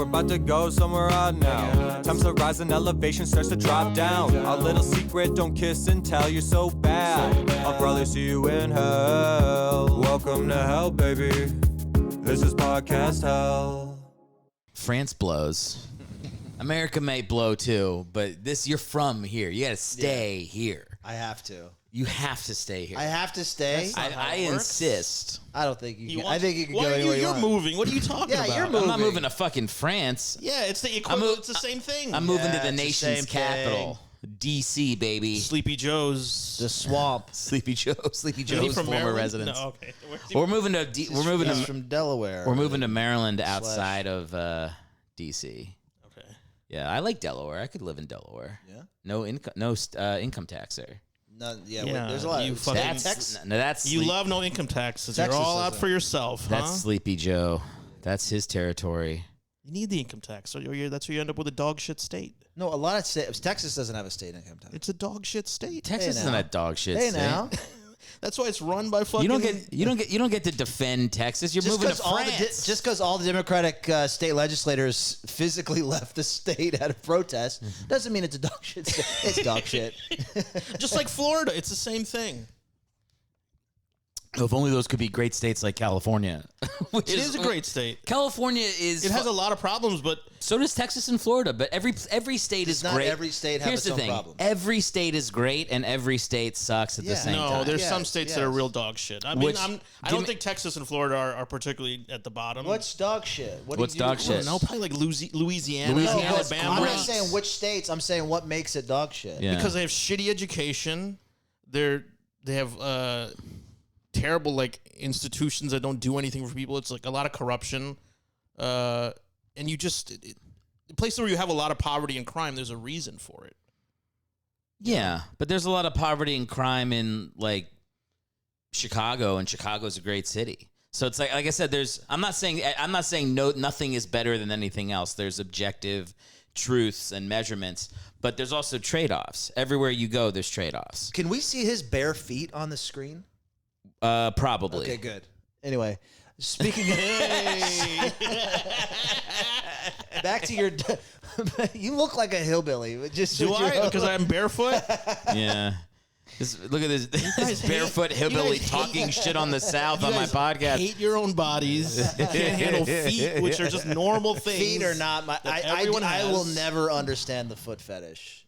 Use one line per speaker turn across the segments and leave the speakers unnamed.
we're about to go somewhere odd now. Times to rise and elevation starts to drop down. Our little secret, don't kiss and tell, you're so bad. I'll probably see you in hell. Welcome to hell, baby. This is podcast hell.
France blows. America may blow too, but you're from here. You gotta stay here.
I have to.
You have to stay here.
I have to stay.
I insist.
I don't think you can. I think you can go anywhere you want.
You're moving. What are you talking about?
You're moving.
I'm not moving to fucking France.
Yeah, it's the equivalent. It's the same thing.
I'm moving to the nation's capital. DC, baby.
Sleepy Joe's.
The swamp.
Sleepy Joe's former
Maryland?
residence.
No, okay.
We're moving to
He's from Delaware.
We're moving to Maryland outside of DC.
Okay.
Yeah, I like Delaware. I could live in Delaware.
Yeah.
No income tax there.
None,
Yeah,
there's a lot.
you
of
fucking-
That's
You love no income taxes.
Texas
You're all out
doesn't.
for yourself, huh?
That's Sleepy Joe. That's his territory.
You need the income tax. So that's where you end up with a dog shit state.
No, a lot of states. Texas doesn't have a state income tax.
It's a dog shit state.
Texas isn't a dog shit
Hey
state.
now.
That's why it's run by fucking.
You don't get to defend Texas. You're moving to France.
Just because all the Democratic state legislators physically left the state out of protest doesn't mean it's a dog shit state. It's dog shit.
Just like Florida, it's the same thing.
If only those could be great states like California.
It is a great state.
California is.
It has a lot of problems, but
so does Texas and Florida. But every state is
not
great.
every state have
Here's
its
the
own
thing.
problems.
Every state is great, and every state sucks at the same time.
no, there's some
Yes,
states that are
yes.
real dog shit. I mean,
Which-
I don't think Texas and Florida are particularly at the bottom.
What's dog shit?
What's dog shit?
No, probably like Louisiana,
Louisiana,
No, but
Alabama.
I'm not saying which states. I'm saying what makes it dog shit.
Yeah.
Because they have shitty education. They have terrible like institutions that don't do anything for people. It's like a lot of corruption, and you just the place where you have a lot of poverty and crime. There's a reason for it.
Yeah, but there's a lot of poverty and crime in like Chicago, and Chicago's a great city. So it's like I said, I'm not saying nothing is better than anything else. There's objective truths and measurements, but there's also trade-offs. Everywhere you go, there's trade-offs.
Can we see his bare feet on the screen?
Probably.
Okay, good. Anyway, speaking of back to your, you look like a hillbilly. Just
Do I? Because I'm barefoot.
Yeah. Look at this barefoot hillbilly talking shit on the South on my podcast.
Hate your own bodies. Can't handle feet, which are just normal things.
Feet are not my. I will never understand the foot fetish.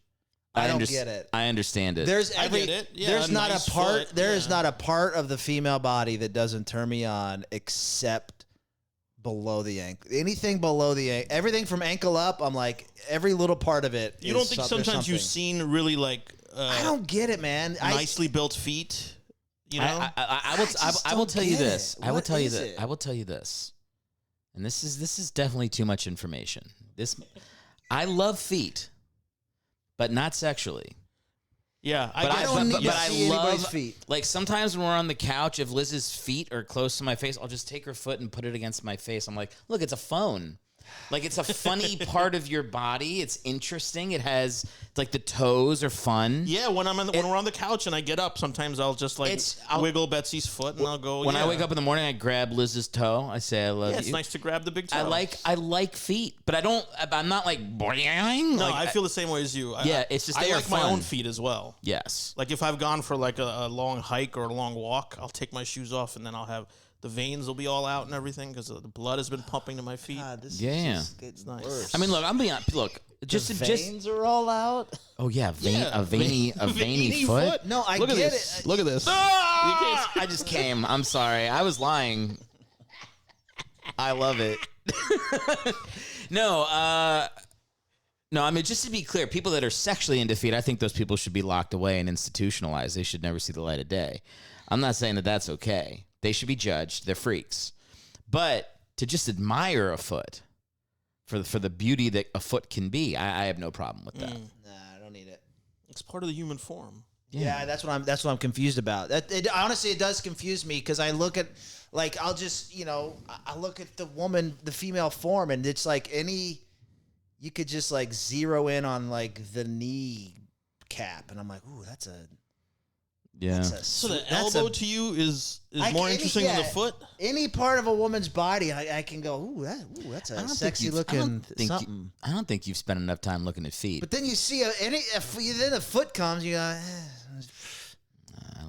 I don't get it.
I understand it.
There's
I get it. Yeah,
there's
a
not
nice
a part.
foot,
There is
yeah.
not a part of the female body that doesn't turn me on except below the ankle. Anything below the ankle, everything from ankle up. I'm like every little part of it.
You don't think sometimes you've seen really like
I don't get it, man.
nicely built feet? You know,
I will tell you this. I will
What
tell you
is
this.
it?
I will tell you this. And this is definitely too much information. I love feet, but not sexually.
yeah.
I don't need to see anybody's feet.
Like sometimes when we're on the couch, if Liz's feet are close to my face, I'll just take her foot and put it against my face. I'm like, look, it's a phone. Like it's a funny part of your body. It's interesting. It has like the toes are fun.
Yeah, when when we're on the couch and I get up, sometimes I'll just like wiggle Betsy's foot and I'll go.
When I wake up in the morning, I grab Liz's toe. I say, "I love you."
It's nice to grab the big toe.
I like feet, but I'm not like.
No,
like,
I feel the same way as you.
Yeah, it's just
I
they are
like my
fun.
own feet as well.
Yes.
Like if I've gone for like a long hike or a long walk, I'll take my shoes off and then I'll have the veins will be all out and everything because the blood has been pumping to my feet.
God, this
Yeah.
is just getting
nice.
worse.
I mean, look, I'm being look. Just
veins are all out.
Oh yeah, a veiny foot.
No, I
Look at
get
this.
it.
Look at this.
I just came. I'm sorry. I was lying. I love it. No, I mean, just to be clear, people that are sexually into feet, I think those people should be locked away and institutionalized. They should never see the light of day. I'm not saying that that's okay. They should be judged. They're freaks. But to just admire a foot for the beauty that a foot can be, I have no problem with that.
Nah, I don't need it.
It's part of the human form.
Yeah, that's what I'm confused about. Honestly, it does confuse me because I look at like I look at the woman, the female form, and it's like you could just like zero in on like the knee cap, and I'm like, ooh, that's a
Yeah.
So the elbow to you is more interesting than the foot?
Any part of a woman's body, I can go, that's a sexy looking something.
I don't think you've spent enough time looking at feet.
But then you see then a foot comes, you go,
I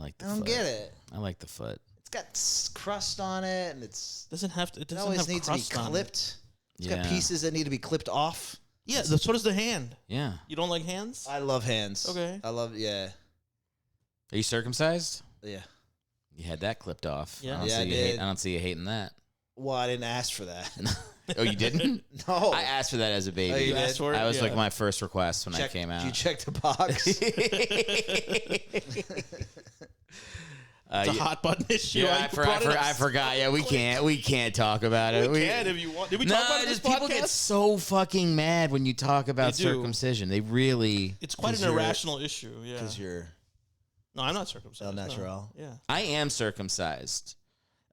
like the foot.
I don't get it.
I like the foot.
It's got crust on it, and it
always
needs to be clipped. It's got pieces that need to be clipped off.
Yeah, so does the hand.
Yeah.
You don't like hands?
I love hands.
Okay.
Are you circumcised?
Yeah.
You had that clipped off.
Yeah,
I don't see you hating that.
Well, I didn't ask for that.
Oh, you didn't?
No.
I asked for that as a baby.
Oh, you
asked for it?
I was like my first request when I came out.
You checked the box.
It's a hot button issue.
Yeah, I forgot. Yeah, we can't talk about it.
We can if you want. Did we talk about it in this
people get so fucking mad when you talk about circumcision. They really.
It's quite an irrational issue. Yeah.
Because you're.
No, I'm not circumcised.
El natural.
No. Yeah.
I am circumcised.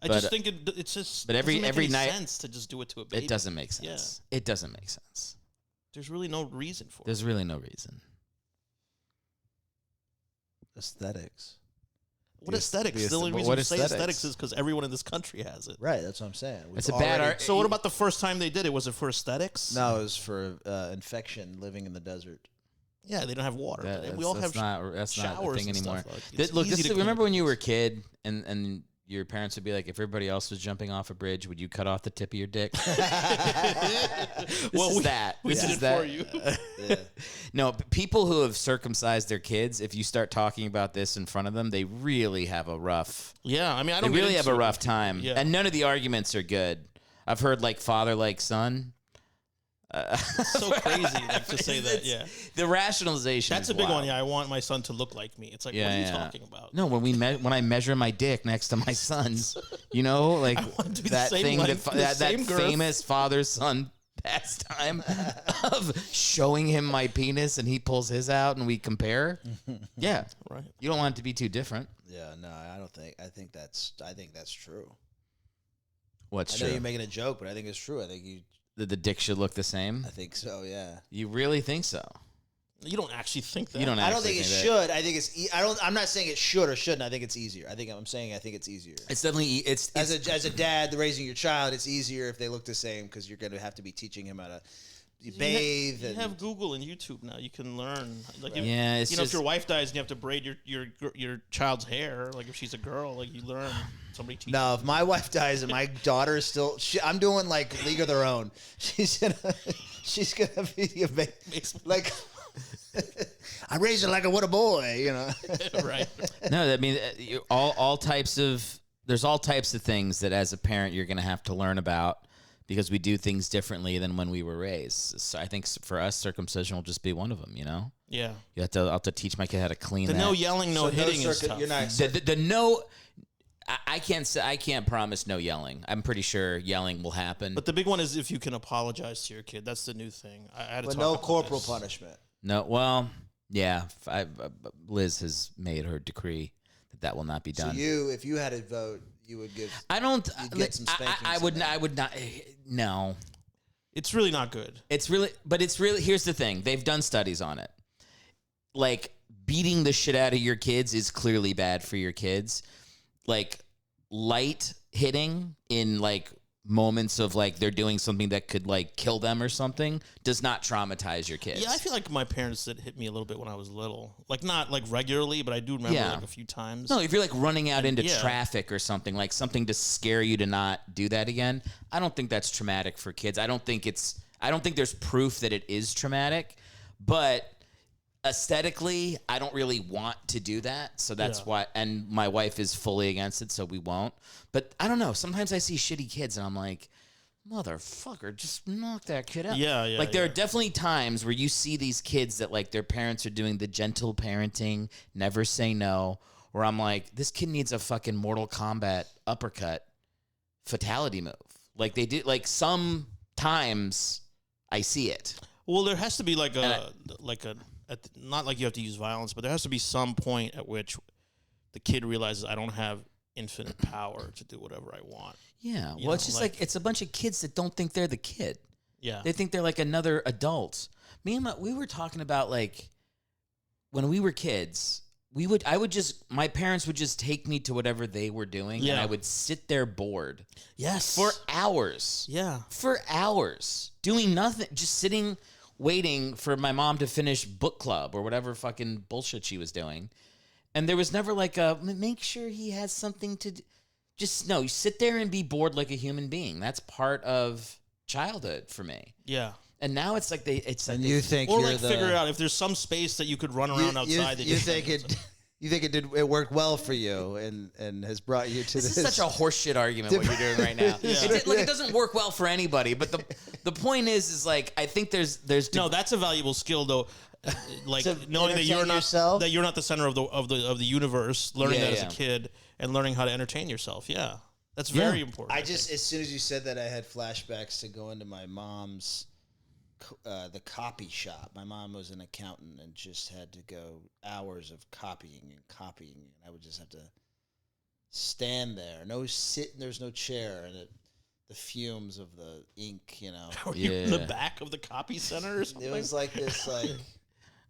I just think it's just.
But every night,
sense to just do it to a baby.
It doesn't make sense. Yeah. It doesn't make sense.
There's really no reason for it.
There's really no reason.
Aesthetics.
What aesthetics? The only reason we say aesthetics is because everyone in this country has it.
Right, that's what I'm saying.
It's a bad art.
So what about the first time they did it? Was it for aesthetics?
No, it was for infection living in the desert.
Yeah, they don't have water. We all have
that's
showers
not the thing
and
anymore.
Stuff.
Look, remember when you were a kid and your parents would be like, if everybody else was jumping off a bridge, would you cut off the tip of your dick?
We did it for you.
Yeah. No, people who have circumcised their kids, if you start talking about this in front of them, they really have a rough.
Yeah, I mean, I don't.
They really have a rough time,
yeah.
And none of the arguments are good. I've heard like father, like son.
It's so crazy to say that. Yeah,
the rationalization.
That's a big one. Yeah, I want my son to look like me. It's like, what are you talking about?
No, when I measure my dick next to my son's, like that thing, that famous father-son pastime of showing him my penis and he pulls his out and we compare. Yeah,
right.
You don't want it to be too different.
Yeah, no, I don't think. I think that's true.
What's
true? I know you're making a joke, but I think it's true. I think
the dick should look the same.
I think so. Yeah.
You really think so?
You don't actually think that.
You don't.
I don't think it should. I think it's. I'm not saying it should or shouldn't. I think it's easier. I think it's easier.
It's definitely. It's
as a dad raising your child. It's easier if they look the same because you're going to have to be teaching him how to bathe.
You have Google and YouTube now. You can learn. Like
if
your wife dies and you have to braid your child's hair, like if she's a girl, like you learn. Somebody teach.
No, if my wife dies and my daughter is still, I'm doing like League of Their Own. She's gonna be like. I raised her like I would a boy,
Right.
No, I mean all types of. There's all types of things that as a parent you're going to have to learn about. Because we do things differently than when we were raised. So I think for us, circumcision will just be one of them,
Yeah.
I'll have to teach my kid how to clean that.
No yelling, no hitting is tough.
You're not
the no... I can't promise no yelling. I'm pretty sure yelling will happen.
But the big one is if you can apologize to your kid. That's the new thing. I had to
but
talk
no
about
corporal
this.
punishment.
No, well, yeah. Liz has made her decree that will not be done.
So if you had a vote, you would give.
I don't.
Get some spankings
I would not. No.
It's really not good.
It's really. Here's the thing. They've done studies on it. Like beating the shit out of your kids is clearly bad for your kids. Like light hitting in like moments of like they're doing something that could like kill them or something does not traumatize your kids.
Yeah, I feel like my parents did hit me a little bit when I was little. Like not like regularly, but I do remember like a few times.
No, if you're like running out into traffic or something, like something to scare you to not do that again, I don't think that's traumatic for kids. I don't think there's proof that it is traumatic, but aesthetically, I don't really want to do that. So that's why, and my wife is fully against it, so we won't. But I don't know. Sometimes I see shitty kids and I'm like, motherfucker, just knock that kid out.
Yeah.
Like there are definitely times where you see these kids that like their parents are doing the gentle parenting, never say no, where I'm like, this kid needs a fucking Mortal Kombat uppercut fatality move. Like they do, like sometimes I see it.
Well, there has to be like not like you have to use violence, but there has to be some point at which the kid realizes I don't have infinite power to do whatever I want.
Yeah. Well, it's just like it's a bunch of kids that don't think they're the kid.
Yeah.
They think they're like another adult. We were talking about like when we were kids, my parents would just take me to whatever they were doing, and I would sit there bored.
Yes.
For hours.
Yeah.
For hours. Doing nothing. Just sitting, waiting for my mom to finish book club or whatever fucking bullshit she was doing. And there was never like make sure he has something to do. Just, no, you sit there and be bored like a human being. That's part of childhood for me.
Yeah.
And now it's like
you think
or
you're
like figure out if there's some space that you could run around outside.
You think it worked well for you and has brought you to this.
This is such a horseshit argument what you're doing right now. It doesn't work well for anybody. But the point is like I think there's
no, that's a valuable skill though. Like
to
knowing that you're not
yourself?
that you're not the center of the universe. Learning that as a kid and learning how to entertain yourself. Yeah, that's very important.
I just as soon as you said that, I had flashbacks to going to my mom's. The copy shop. My mom was an accountant and just had to go hours of copying. And I would just have to stand there. No sitting. There's no chair. And the fumes of the ink,
Were you in the back of the copy center or something?
It was like this,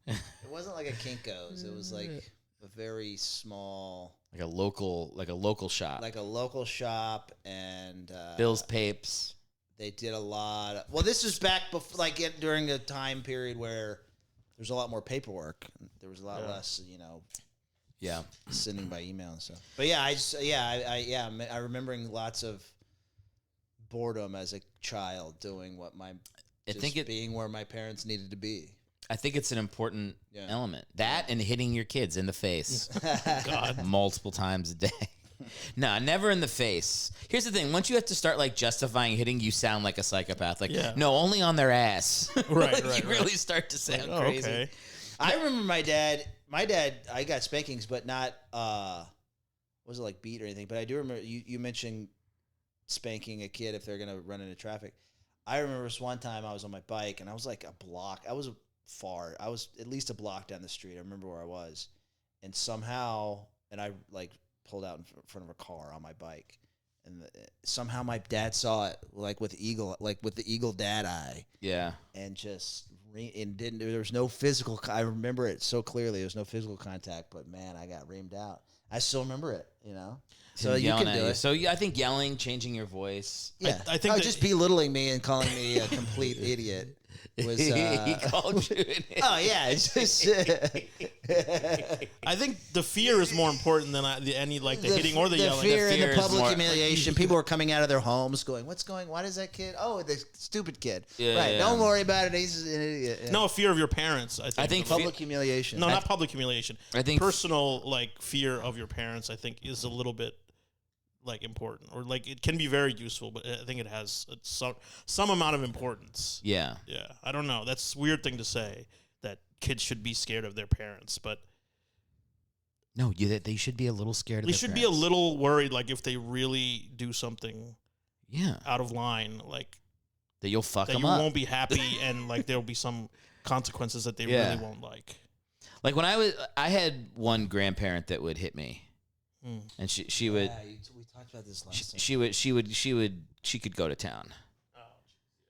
it wasn't like a Kinko's. It was like a very small.
like a local shop.
Like a local shop and.
Bill's Papes.
They did a lot. Well, this was back before, during a time period where there's a lot more paperwork. There was a lot less, sending by email and stuff. But I remembering lots of boredom as a child doing what being where my parents needed to be.
I think it's an important element. That and hitting your kids in the face,
God,
multiple times a day. No, never in the face. Here's the thing. Once you have to start justifying hitting, you sound like a psychopath. No, only on their ass.
Right.
You really start to sound crazy.
Okay.
I remember my dad, I got spankings, but not, wasn't like beat or anything. But I do remember you mentioned spanking a kid if they're going to run into traffic. I remember this one time I was on my bike and I was like a block. I was at least a block down the street. I remember where I was. And somehow, I pulled out in front of a car on my bike, and somehow my dad saw it with the eagle dad eye.
Yeah,
and just didn't. There was no physical. I remember it so clearly. There was no physical contact, but man, I got reamed out. I still remember it. So you can do it.
So I think yelling, changing your voice.
Yeah,
I think
just belittling me and calling me a complete idiot. Was,
he called you an idiot.
Oh yeah, it's just.
I think the fear is more important than the hitting or the yelling.
Fear
The fear
and the public
is more-
humiliation. People are coming out of their homes going, why does that kid? Oh, the stupid kid. Right. Don't worry about it. He's an idiot. Yeah.
No, fear of your parents. I think
Public humiliation.
No, not public humiliation.
I think
personal fear of your parents. I think is a little bit important, or it can be very useful, but I think it has some amount of importance.
Yeah.
Yeah. I don't know. That's a weird thing to say, that kids should be scared of their parents, but
no, they should be a little scared of
they
their
should
parents.
be a little worried, if they really do something out of line,
that you'll fuck
that
them
you
up.
won't be happy, and there'll be some consequences that they really won't like.
When I had one grandparent that would hit me. And she would.
Yeah, we talked about this last time.
She could go to town,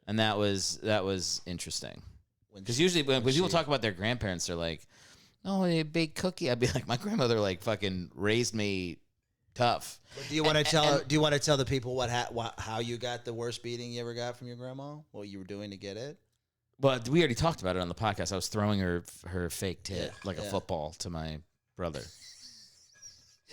and that was interesting. Because usually when people talk about their grandparents, they're like, "Oh, they bake cookie." I'd be like, "My grandmother fucking raised me tough."
But do you want to tell? Do you want to tell the people how you got the worst beating you ever got from your grandma? What you were doing to get it?
Well, we already talked about it on the podcast. I was throwing her fake tit a football to my brother.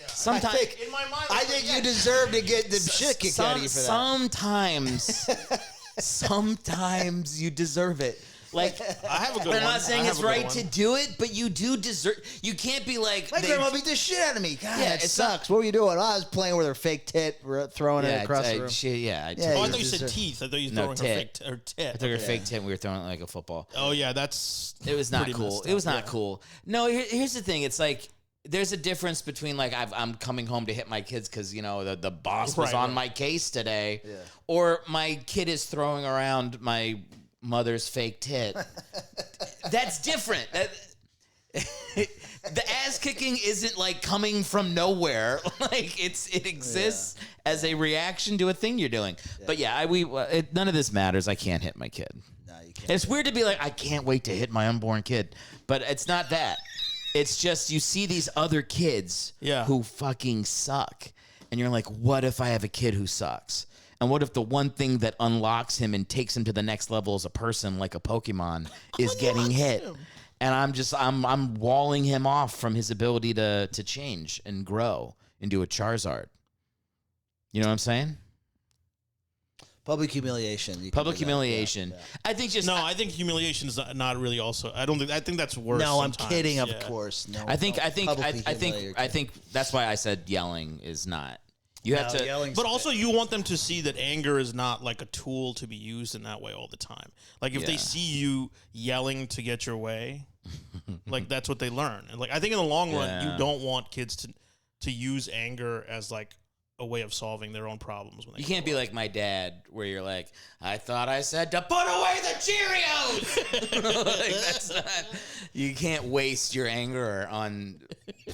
Yeah.
Sometimes
In my mind,
I think you deserve to get the shit kicked out of you for that.
Sometimes you deserve it.
I have a good one.
I'm not saying it's right to do it, but you do deserve. You can't be like
my grandma beat the shit out of me. God,
Yeah,
it
it's
sucks. What were you doing? I was playing with her fake tit, throwing it across the room.
Oh, I thought you said teeth. I thought you were throwing her tit.
I took her fake tit and we were throwing it like a football.
Oh, yeah,
it was not cool. It was not cool. No, here's the thing. It's there's a difference between I'm coming home to hit my kids because the boss was on my case today, or my kid is throwing around my mother's fake tit. That's different. The ass kicking isn't coming from nowhere. It exists as a reaction to a thing you're doing. Yeah. But none of this matters. I can't hit my kid.
No, you can't.
It's weird to be I can't wait to hit my unborn kid, but it's not that. It's just you see these other kids who fucking suck. And you're like, what if I have a kid who sucks? And what if the one thing that unlocks him and takes him to the next level as a person, like a Pokemon, is getting hit? And I'm walling him off from his ability to change and grow into a Charizard. You know what I'm saying?
Public humiliation.
Public humiliation.
Yeah.
I think
I think humiliation is not really also. I think that's worse.
No, I'm
sometimes.
kidding. Of course. No.
I think that's why I said yelling is not. You have to.
But also, you want them to see that anger is not like a tool to be used in that way all the time. Like if they see you yelling to get your way, like that's what they learn. And like I think in the long run, you don't want kids to use anger as like a way of solving their own problems. When they
you can't be like my dad, where you're like, I thought I said to put away the Cheerios. Like, that's not. You can't waste your anger on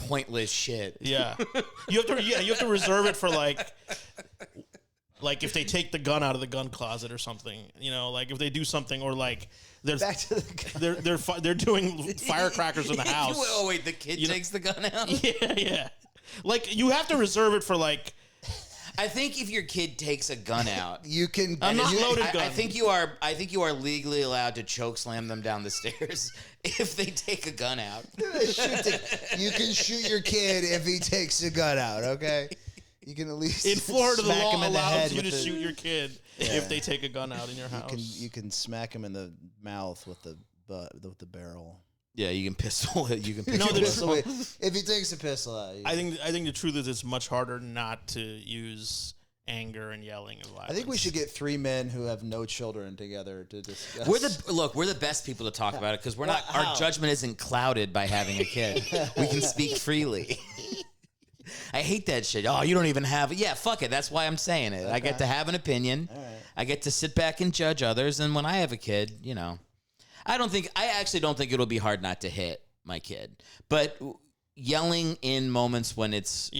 pointless shit.
Yeah, you have to reserve it for like if they take the gun out of the gun closet or something. You know, like if they do something or like.
Back to the
they're doing firecrackers in the house.
Oh wait, the kid takes the gun out.
Yeah. Like you have to reserve it for like.
I think if your kid takes a gun out,
you can.
I'm not loaded gun.
I think you are. I think you are legally allowed to choke slam them down the stairs if they take a gun out.
You can shoot your kid if he takes a gun out. Okay. You can at least
in Florida the
smack
law
him in the
allows
head
you to
with
shoot your kid if they take a gun out in your house.
You can smack him in the mouth with the barrel.
Yeah, you can pistol it. You can
No,
pistol it.
If he takes a pistol out,
I think the truth is it's much harder not to use anger and yelling and violence.
I think we should get 3 men who have no children together to discuss.
We're the best people to talk about it because we're not. Our judgment isn't clouded by having a kid. We can speak freely. I hate that shit. Oh, you don't even have it. Yeah, fuck it. That's why I'm saying it. Okay. I get to have an opinion. All right. I get to sit back and judge others. And when I have a kid, you know, I actually don't think it'll be hard not to hit my kid. But yelling in moments when it's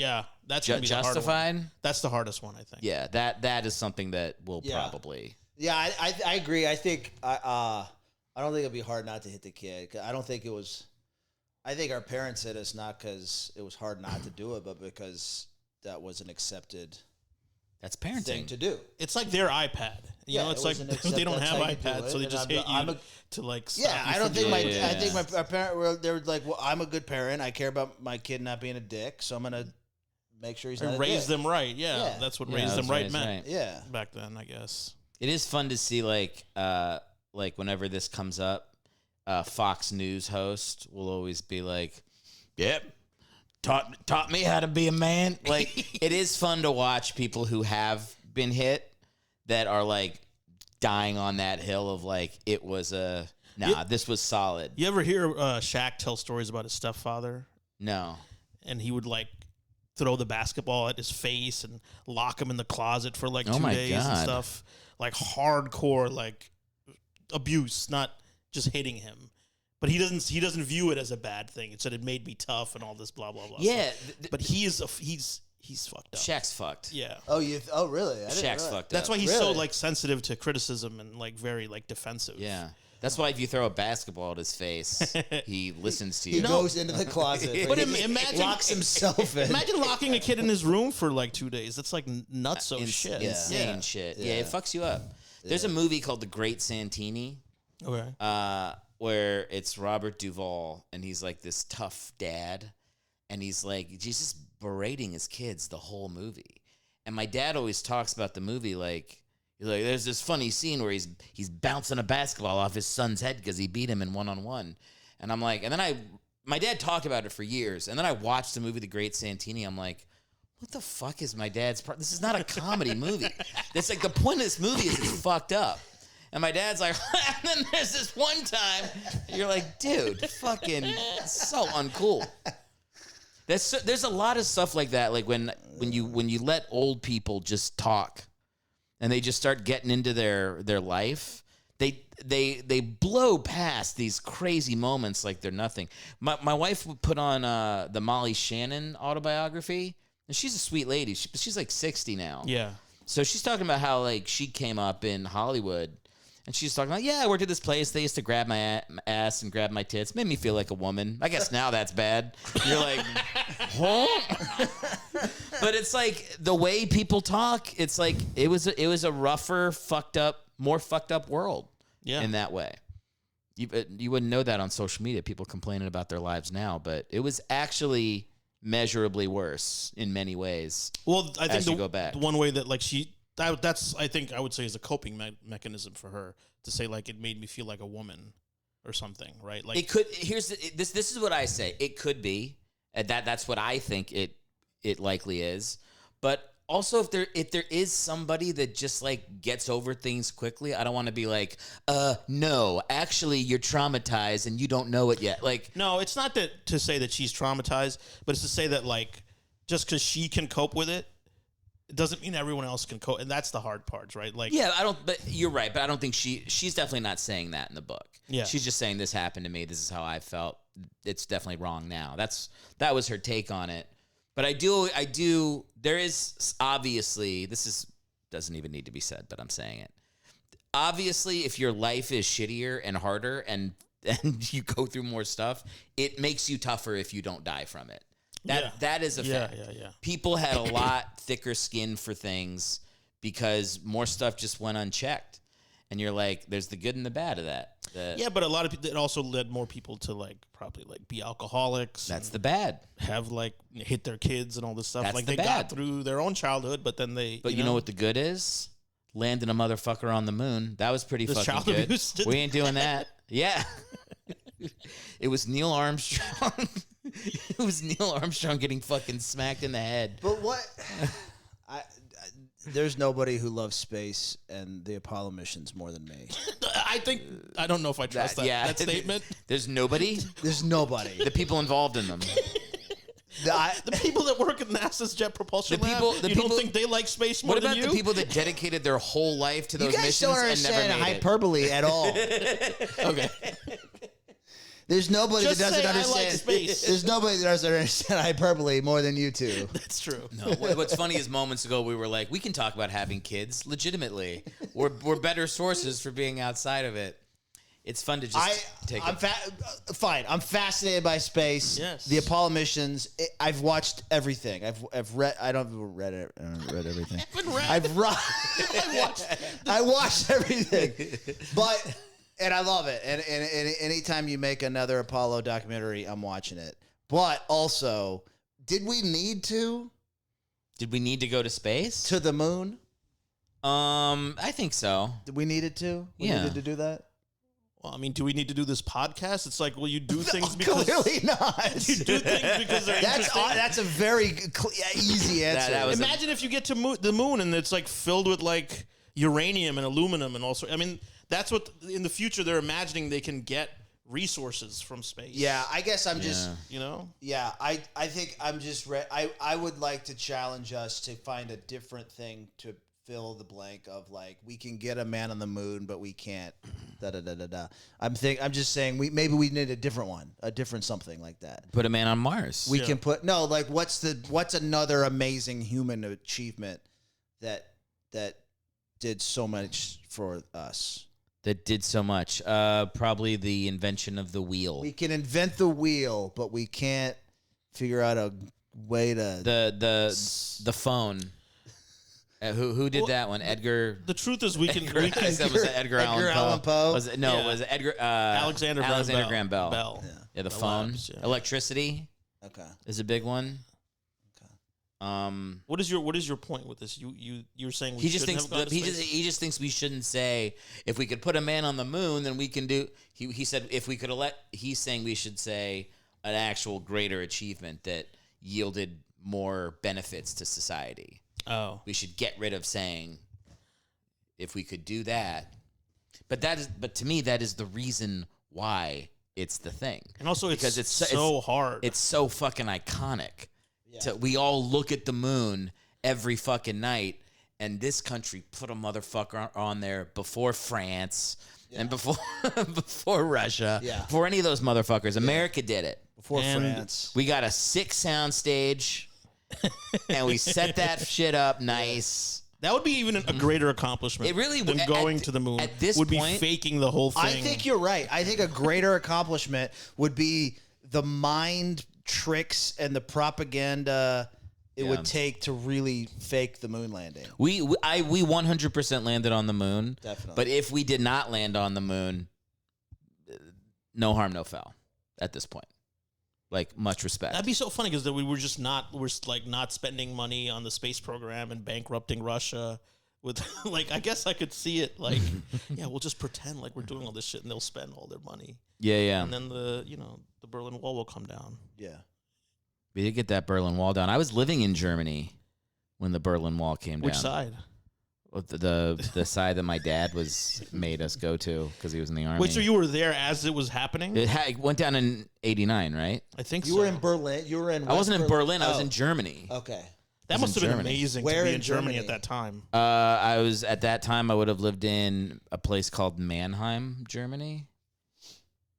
that's
justified.
That's the hardest one, I think.
Yeah, that is something that will probably.
Yeah, I agree. I think I don't think it'll be hard not to hit the kid. I don't think it was. I think our parents hit us not because it was hard not to do it, but because that was an accepted.
That's parenting
thing to do.
It's like their iPad. You know, it's like they don't have iPads, so they just hit you to like. Stop
I don't think I think my parent. They were like, well, I'm a good parent. I care about my kid not being a dick, so I'm gonna make sure he's not.
Raise them right. Yeah, that's what raise them right meant.
Right. Yeah,
back then, I guess.
It is fun to see like whenever this comes up. Fox News host will always be like, "Yep, taught me how to be a man." Like it is fun to watch people who have been hit that are like dying on that hill of like it was this was solid.
You ever hear Shaq tell stories about his stepfather?
No,
and he would like throw the basketball at his face and lock him in the closet for like 2 days and stuff, like hardcore like abuse, not. Just hitting him, but he doesn't view it as a bad thing. It said it made me tough and all this blah blah blah.
Yeah,
but he's fucked up.
Shaq's fucked.
Yeah.
Oh, oh really?
Shaq's fucked up.
That's why he's so like sensitive to criticism and like very like defensive.
Yeah. That's why if you throw a basketball at his face, he listens to you.
He goes into the closet.
But imagine
locks himself in.
Imagine locking a kid in his room for like 2 days. That's like nutso shit.
Insane shit. Yeah, it fucks you up. There's a movie called The Great Santini.
Okay.
Where it's Robert Duvall and he's like this tough dad and he's just berating his kids the whole movie. And my dad always talks about the movie like there's this funny scene where he's bouncing a basketball off his son's head because he beat him in 1-on-1. And I'm like, and then my dad talked about it for years. And then I watched the movie The Great Santini. I'm like, what the fuck is my dad's part? This is not a comedy movie. That's like the point of this movie is it's fucked up. And my dad's like, and then there's this one time, you're like, dude, fucking so uncool. There's a lot of stuff like that, like when you let old people just talk, and they just start getting into their life, they blow past these crazy moments like they're nothing. My wife would put on the Molly Shannon autobiography, and she's a sweet lady. She's like 60 now.
Yeah.
So she's talking about how like she came up in Hollywood. And she's talking about, yeah, I worked at this place. They used to grab my ass and grab my tits. Made me feel like a woman. I guess now that's bad. You're like, huh? But it's like the way people talk. It's like it was a rougher, more fucked up world. Yeah. In that way, you wouldn't know that on social media. People complaining about their lives now, but it was actually measurably worse in many ways.
Well, I think
go back.
the one way that like that's I think I would say is a coping mechanism for her to say like it made me feel like a woman or something, right? Like
it could. This is what I say. It could be that's what I think it likely is. But also, if there is somebody that just like gets over things quickly, I don't want to be like, no, actually you're traumatized and you don't know it yet. Like,
no, it's not that to say that she's traumatized, but it's to say that like just because she can cope with it. It doesn't mean everyone else can cope, and that's the hard part, right? Like,
yeah, but you're right, but I don't think she's definitely not saying that in the book.
Yeah,
she's just saying this happened to me. This is how I felt. It's definitely wrong now. That was her take on it. But I do. There is obviously doesn't even need to be said, but I'm saying it. Obviously, if your life is shittier and harder, and you go through more stuff, it makes you tougher if you don't die from it. That is a fact.
Yeah.
People had a lot thicker skin for things because more stuff just went unchecked. And you're like, there's the good and the bad of that.
Yeah, but a lot of people, it also led more people to like probably like be alcoholics.
That's the bad.
Have like hit their kids and all this stuff.
That's
like
the
they
bad.
got through their own childhood, but then they.
But you know what the good is? Landing a motherfucker on the moon. That was pretty
This
fucking
child
good.
abuse,
We ain't doing that. Yeah. It was Neil Armstrong. It was Neil Armstrong getting fucking smacked in the head.
But what? There's nobody who loves space and the Apollo missions more than me.
I don't know if I trust that statement.
There's nobody.
There's nobody.
The people involved in them.
The people that work at NASA's Jet Propulsion Lab, you don't think they like space more than you?
What about the people that dedicated their whole life to those missions
don't
and
understand
never made
hyperbole at all.
Okay.
There's nobody
Just
that doesn't
say,
understand.
I like space.
There's nobody that doesn't understand hyperbole more than you two.
That's true.
No, what's funny is moments ago we were like, we can talk about having kids legitimately. We're better sources for being outside of it. It's fun to just take it.
Fine. I'm fascinated by space.
Yes.
The Apollo missions. I've watched everything. I've read. I don't read it. I haven't read everything. I watched everything. But. And I love it. And anytime you make another Apollo documentary, I'm watching it. But also, did we need to?
Did we need to go to space?
To the moon?
I think so.
Did we needed to? We needed to do that?
Well, I mean, do we need to do this podcast? It's like, well, you do things because...
Clearly not.
You do things because they're interesting.
That's a very easy answer.
Imagine if you get to the moon and it's like filled with like uranium and aluminum and also... I mean... That's what in the future they're imagining they can get resources from space.
Yeah, I guess I'm just,
you know?
Yeah, I think I'm just, I would like to challenge us to find a different thing to fill the blank of like, we can get a man on the moon, but we can't, da-da-da-da-da. I'm just saying, maybe we need a different one, a different something like that.
Put a man on Mars.
We can put, no, like what's another amazing human achievement that did so much for us?
That did so much. Probably the invention of the wheel.
We can invent the wheel, but we can't figure out a way to
the phone. Who did that one? Edgar.
The truth is, we can.
Was it Edgar Allan Poe? Was it? No,
Yeah.
Was it Edgar?
Alexander
Graham Bell.
Yeah,
the phone.
labs, yeah.
Electricity.
Okay.
Is a big one.
What is your point with this? You're saying
he just thinks we shouldn't say if we could put a man on the moon, then we can do. He said if we could he's saying we should say an actual greater achievement that yielded more benefits to society.
Oh,
we should get rid of saying if we could do that. But to me that is the reason why it's the thing.
And also because it's so hard.
It's so fucking iconic. We all look at the moon every fucking night, and this country put a motherfucker on there before France and before Russia, before any of those motherfuckers. America did it.
Before France.
We got a 6 sound stage, and we set that shit up nice.
That would be even a greater accomplishment.
It really
than
would.
going to the moon.
At this
would
point,
be faking the whole thing.
I think you're right. I think a greater accomplishment would be the mind tricks and the propaganda it would take to really fake the moon landing.
We 100% landed on the moon.
Definitely.
But if we did not land on the moon, no harm, no foul at this point. Like, much respect.
That'd be so funny because we were just we're like not spending money on the space program and bankrupting Russia with like, I guess I could see it like, yeah, we'll just pretend like we're doing all this shit and they'll spend all their money.
Yeah.
And then the Berlin Wall will come down.
Yeah.
We did get that Berlin Wall down. I was living in Germany when the Berlin Wall came down.
Which side?
The side that my dad made us go to because he was in the army.
Wait, so you were there as it was happening?
It went down in '89, right?
I think
You were in Berlin. You were in.
I wasn't in Berlin. I was
Oh.
in Germany.
Okay.
That
was
must
in
have been
Germany.
amazing
Where
to be
in
in Germany
Germany?
at that time.
I was at that time. I would have lived in a place called Mannheim, Germany.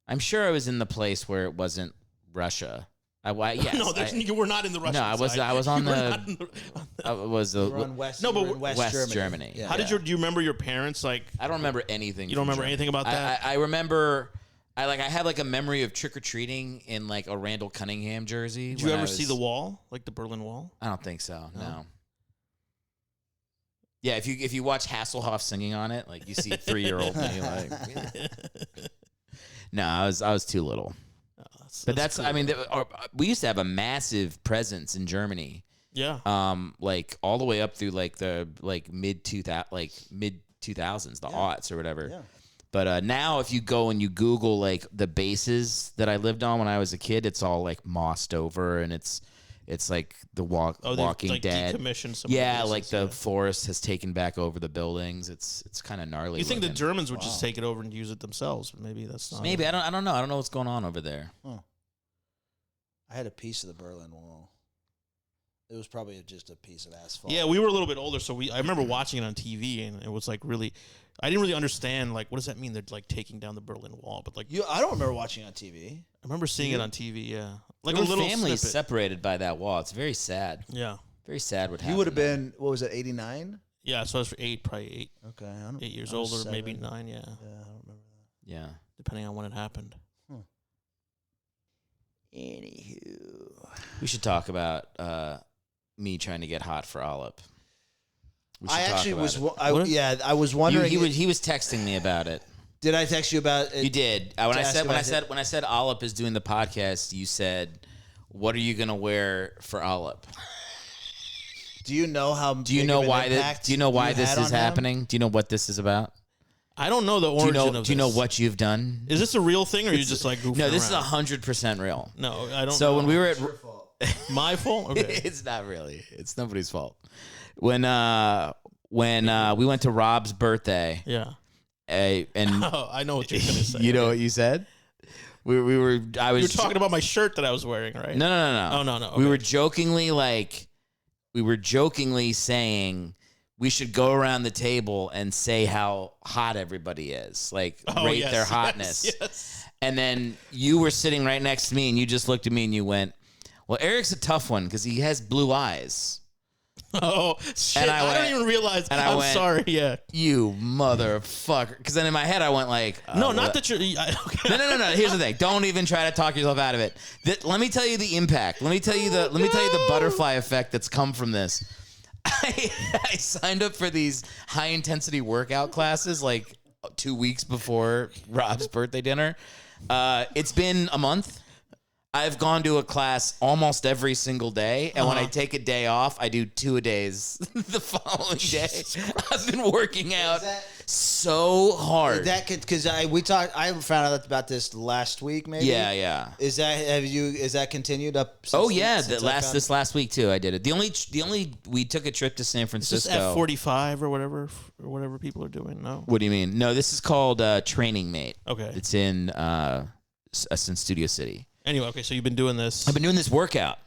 I'm sure I was in the place where it wasn't Russia. Yes,
No, you were not in the Russian
No, I was.
side.
I was on
You were
the.
not in the-
I was
You were
the.
in West.
No,
you
but
were in West,
West
Germany.
Germany.
How did do you remember your parents like?
I don't remember anything.
You don't
from
remember
Germany.
anything about that?
I remember. I have like a memory of trick or treating in like a Randall Cunningham jersey.
Did you ever see the wall, like the Berlin Wall?
I don't think so. No. Yeah, if you watch Hasselhoff singing on it, like you see 3-year-old me. Like, no, I was too little. But that's
cool.
I mean, we used to have a massive presence in Germany.
Yeah.
Like all the way up through like the mid 2000s, the aughts or whatever.
Yeah.
But now, if you go and you Google like the bases that I lived on when I was a kid, it's all like mossed over, and it's like the Walking
like
Dead.
decommissioned some
Yeah,
of the
like
bases,
the forest has taken back over the buildings. It's kind of gnarly.
You think the
looking.
Germans would just take it over and use it themselves? But maybe that's not.
Maybe I don't know. I don't know what's going on over there.
I had a piece of the Berlin Wall. It was probably just a piece of asphalt.
Yeah, we were a little bit older, so I remember watching it on TV, and it was like really. I didn't really understand like what does that mean? They're like taking down the Berlin Wall, but like
I don't remember watching it on TV.
I remember seeing it on TV. Yeah, like
There
a
were
little
families
snippet.
separated by that wall. It's very sad.
Yeah,
Very sad what happened.
You would have been, what was it, 89?
yeah. So I was probably eight
Okay. I don't,
8 years
I was
older, maybe
7.
9. Yeah,
Yeah, I don't remember that.
Yeah.
depending on when it happened.
Anywho.
We should talk about me trying to get hot for Aalap. We should
I
talk
actually
about
was,
it.
I was wondering.
He was texting me about it.
Did I text you about it?
You did. When I
ask
said
about
when I said Aalap is doing the podcast, you said, "What are you gonna wear for Aalap?"
Do you know how?
Do you know why this is happening? Do you know what this is about?
I don't know the
Do
origin
you know?
of this.
Do you know what you've done?
Is this a real thing, or are you just like goofing
No, this
around?
is 100% real.
No, I don't.
So
know.
when we were at
my fault, okay.
it's not really. It's nobody's fault. When we went to Rob's birthday,
Yeah.
and
Oh, I know what you're gonna say.
you know what you said? We were. I was.
You're talking about my shirt that I was wearing, right?
No.
Oh, no.
We
okay.
were jokingly saying we should go around the table and say how hot everybody is, like rate
yes,
their
yes,
hotness.
yes.
And then you were sitting right next to me, and you just looked at me and you went, "Well, Eric's a tough one because he has blue eyes."
Oh shit!
And I
I don't
went-
even realize.
and I
I'm
went-
sorry. Yeah.
You motherfucker! Because then in my head I went like,
No,
well,
not that you're. Okay.
No. Here's the thing. Don't even try to talk yourself out of it. Let me tell you the impact. Let me tell you the butterfly effect that's come from this. I signed up for these high intensity workout classes like 2 weeks before Rob's birthday dinner. It's been a month. I've gone to a class almost every single day, and when I take a day off, I do 2 a days the following day. I've been working out so hard.
That could, because I found out about this last week, maybe.
Yeah.
Is that continued up?
Oh yeah,
since
this last week too. I did it. The only we took a trip to San
Is
Francisco.
this F45 or whatever people are doing? No.
What do you mean? No, this is called Training Mate.
Okay.
It's in Studio City.
Anyway, okay. So you've been doing this.
I've been doing this workout,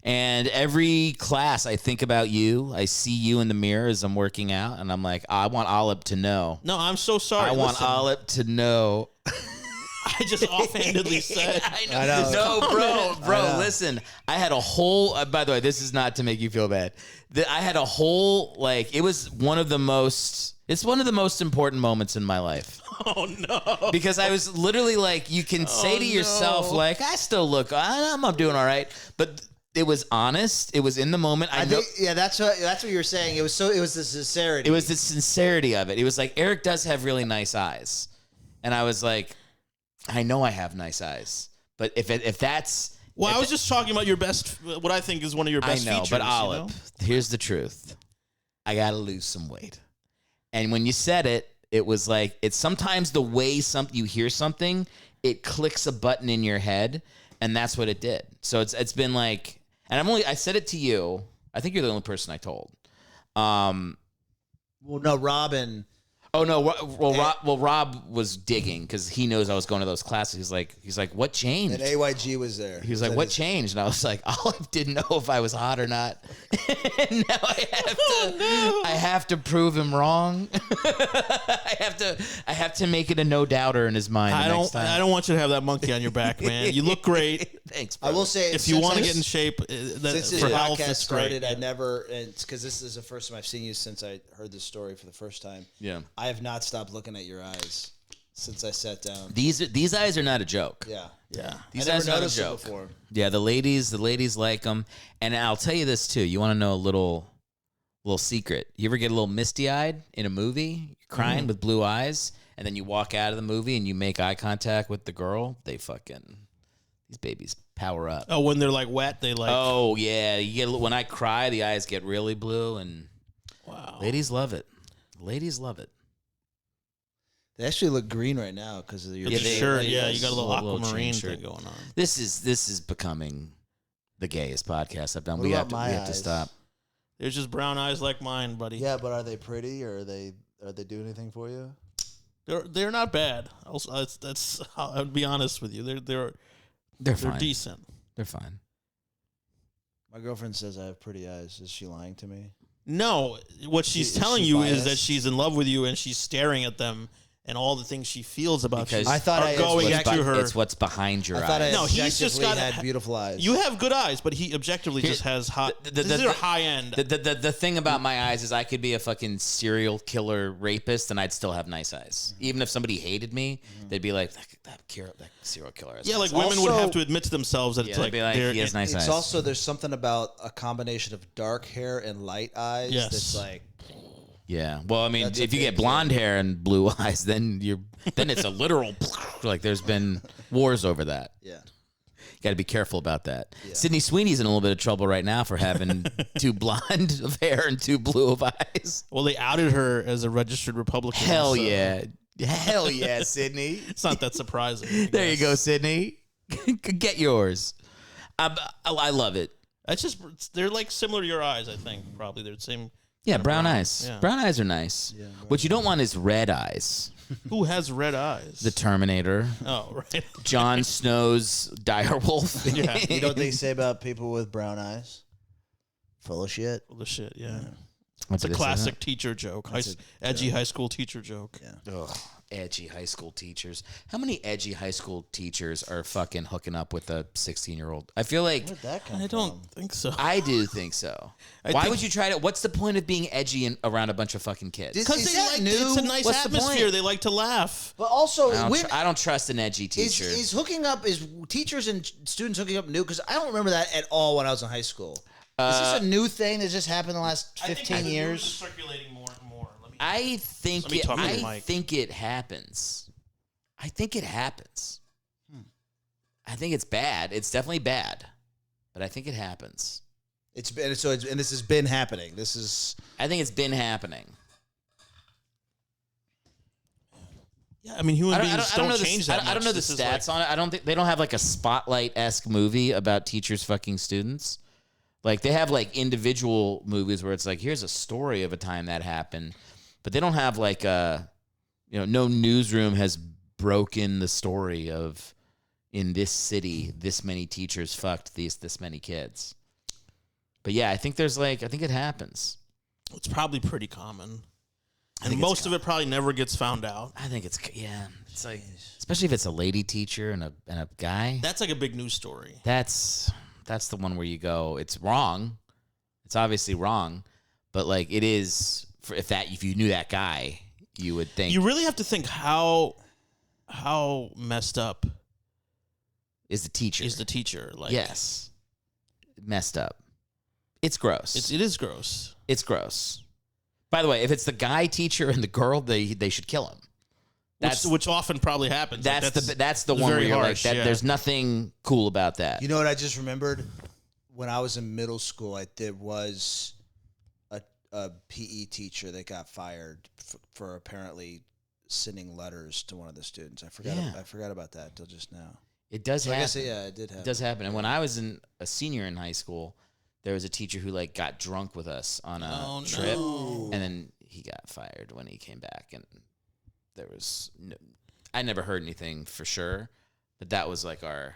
and every class I think about you. I see you in the mirror as I'm working out, and I'm like, I want Aalap to know.
No, I'm so sorry.
I want
Listen,
Aalap to know.
I just offhandedly said.
I know.
No, bro,
I know.
listen. I had a whole. By the way, this is not to make you feel bad. I had a whole it was one of the most. It's one of the most important moments in my life.
Oh no!
Because I was literally like, you can say to yourself like, I still look, I'm doing all right, but it was honest. It was in the moment.
I think, yeah, that's what you were saying. It was the sincerity.
It was the sincerity of it. It was like, Eric does have really nice eyes, and I was like, I know I have nice eyes, but if that's
I was just talking about your best. What I think is one of your best
I know,
features.
but Aalap, here's the truth. I gotta lose some weight. And when you said it, it was like, it's sometimes the way you hear something, it clicks a button in your head, and that's what it did. So it's been like, and I said it to you. I think you're the only person I told.
well, no, Robin.
Oh no! Rob was digging because he knows I was going to those classes. He's like, what changed?
And AYG was there.
He was like, what changed? And I was like, Olive didn't know if I was hot or not. And now I have to prove him wrong. I have to make it a no doubter in his mind.
I don't want you to have that monkey on your back, man. You look great.
Thanks,
I
brother.
will say,
If you want to get in shape,
since this
for health,
podcast
it's great.
started, I never, because this is the first time I've seen you since I heard this story for the first time.
Yeah.
I have not stopped looking at your eyes since I sat down.
These eyes are not a joke.
Yeah.
Yeah.
These
I
eyes
never
are not a
noticed it
joke.
before.
Yeah, the ladies like them. And I'll tell you this too. You want to know a little secret? You ever get a little misty-eyed in a movie, you're crying with blue eyes, and then you walk out of the movie and you make eye contact with the girl? These babies power up.
Oh, when they're like wet, they like.
Oh yeah, when I cry, the eyes get really blue, and
Wow.
ladies love it. Ladies love it.
They actually look green right now because of your
It's a shirt. Yeah, you got a little
Little
aquamarine
chain
thing
shirt.
going on.
This is becoming the gayest podcast I've done.
What
We
about
have
my
to
eyes?
stop.
There's just brown eyes like mine, buddy.
Yeah, but are they pretty or are they do anything for you?
They're not bad. I'll be honest with you. They're
fine.
decent.
They're fine.
My girlfriend says I have pretty eyes. Is she lying to me?
No, what she's
Is
telling
she
you is
biased?
that she's in love with you and she's staring at them and all the things she feels about
Because
you
I thought
are
I-
going
it's
to her.
It's what's behind your
I thought I
eyes.
No, he's just
objectively
got-
had beautiful eyes.
You have good eyes, but he objectively
Here-
just has hot.
the-
These are high end.
The thing about my eyes is I could be a fucking serial killer rapist and I'd still have nice eyes. Even if somebody hated me, they'd be like, that serial killer has
Yeah,
nice
like
eyes."
women would
Also-
have to admit to themselves that
Yeah,
it's
they'd
like,
be like,
they're-
he has nice
It's
eyes.
also there's something about a combination of dark hair and light eyes
Yes.
that's like
Yeah. Well, I mean,
That's a
if you get
big
blonde hair and blue eyes, then it's a literal like there's been wars over that.
yeah.
Got to be careful about that. Sydney Sweeney's in a little bit of trouble right now for having two blonde of hair and two blue of eyes.
well, they outed her as a registered Republican.
Hell
so
yeah. Hell yeah, Sydney.
It's not that surprising. I
There you
guess.
go, Sydney. Get yours. I love it.
That's just they're like similar to your eyes. I think probably they're the same.
Yeah,
kind of
brown eyes.
Yeah.
Brown eyes are nice. What you don't want is red eyes.
Who has red eyes?
The Terminator.
Oh, right.
Jon Snow's direwolf.
Yeah.
You know what they say about people with brown eyes? Full of shit.
Full of shit. Yeah.
What
It's a
did they say
classic teacher joke. Edgy high school teacher joke.
Yeah.
that? Ugh, edgy high school teachers. How many edgy high school teachers are fucking hooking up with a 16-year-old? I feel like
Where'd that come
I
from?
don't think so.
I do think so. Why
think-
would you try to? What's the point of being edgy around a bunch of fucking kids?
Is
Because
that new?
it's a nice
What's the
atmosphere.
point?
They like to laugh.
But also,
I don't trust an edgy teacher.
is hooking up, is teachers and students hooking up new? Because I don't remember that at all when I was in high school. Is this a new thing that just happened in the last 15 years?
circulating more and more. Let me,
I think
Let me talk to the mic.
think it happens. I think it happens. I think it's bad. It's definitely bad, but I think it happens.
It's been and this has been happening. This is
I think it's been happening.
yeah, I mean, human beings don't
know
change
the,
that.
I don't know the
This is
stats on it. I don't think they don't have like a Spotlight-esque movie about teachers fucking students. Like they have like individual movies where it's like here's a story of a time that happened, but they don't have like no newsroom has broken the story of in this city this many teachers fucked this many kids. But yeah, I think it happens.
It's probably pretty common, and
think
most
it's
of it probably never gets found out.
I think it's It's like, especially if it's a lady teacher and a guy.
That's like a big news story.
That's the one where you go, it's wrong. It's obviously wrong, but like it is. If you knew that guy, you would think.
You really have to think how messed up
is the teacher.
Like,
yes, messed up. It's gross.
It is gross.
It's gross. By the way, if it's the guy teacher and the girl, they should kill him.
Which often probably happens.
That's the one where you're
harsh,
like that.
yeah.
There's nothing cool about that.
You know what I just remembered? When I was in middle school, there was a PE teacher that got fired for apparently sending letters to one of the students. I forgot about that until just now.
It does happen.
I guess it did happen.
It does happen. And when I was a senior in high school, there was a teacher who like got drunk with us on a trip, and then he got fired when he came back. And there was I never heard anything for sure, but that was like our.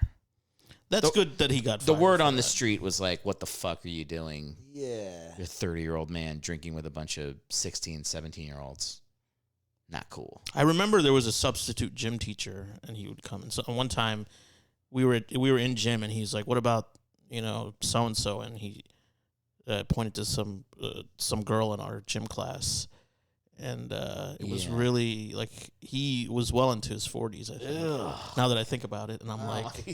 That's good that he got
the
fired
word on
that.
The street was like, "What the fuck are you doing?
Yeah,
You're a 30-year-old man drinking with a bunch of 16, 17-year-olds. Not cool."
I remember there was a substitute gym teacher, and he would come. And so one time, we were in gym, and he's like, "What about so and so?" And he pointed to some girl in our gym class, and it was really like he was well into his 40s. I think. Now that I think about it, and I'm like,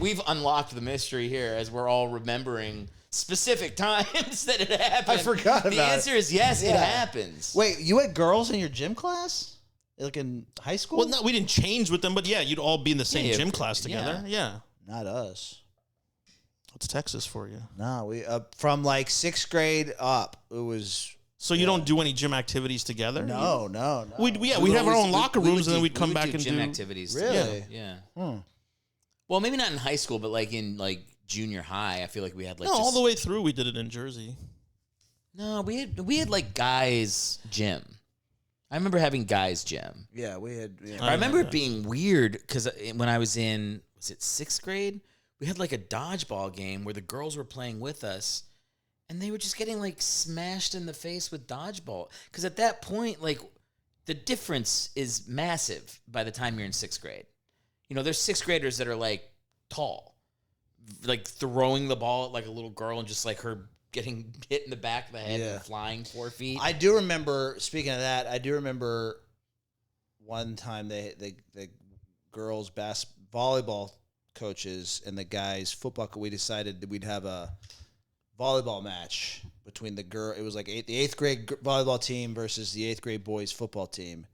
we've unlocked the mystery here as we're all remembering specific times that it happened.
I forgot about it.
The answer is yes, it happens.
Wait, you had girls in your gym class? Like in high school?
well, no, we didn't change with them, but yeah, you'd all be in the same
Yeah,
gym class together.
yeah.
Yeah,
Not us.
what's Texas for you?
No, we from like 6th grade up. It was
So you don't do any gym activities together?
no.
We'd have our own locker rooms, and then we'd come back and
gym
do
activities.
Really?
Yeah.
Hmm.
Well, maybe not in high school, but like in like junior high, I feel like we had like
all the way through. We did it in Jersey.
No, we had like guys gym. I remember having guys gym.
Yeah, we had. Yeah.
I remember it being weird because when I was in, was it 6th grade? We had like a dodgeball game where the girls were playing with us, and they were just getting like smashed in the face with dodgeball. Because at that point, like the difference is massive by the time you're in 6th grade. There's 6th graders that are like tall, like throwing the ball at like a little girl and just like her getting hit in the back of the head and flying 4 feet.
I do remember. Speaking of that, I do remember one time the girls' volleyball coaches and the guys' football. We decided that we'd have a volleyball match between the girl. It was like the 8th grade volleyball team versus the 8th grade boys football team,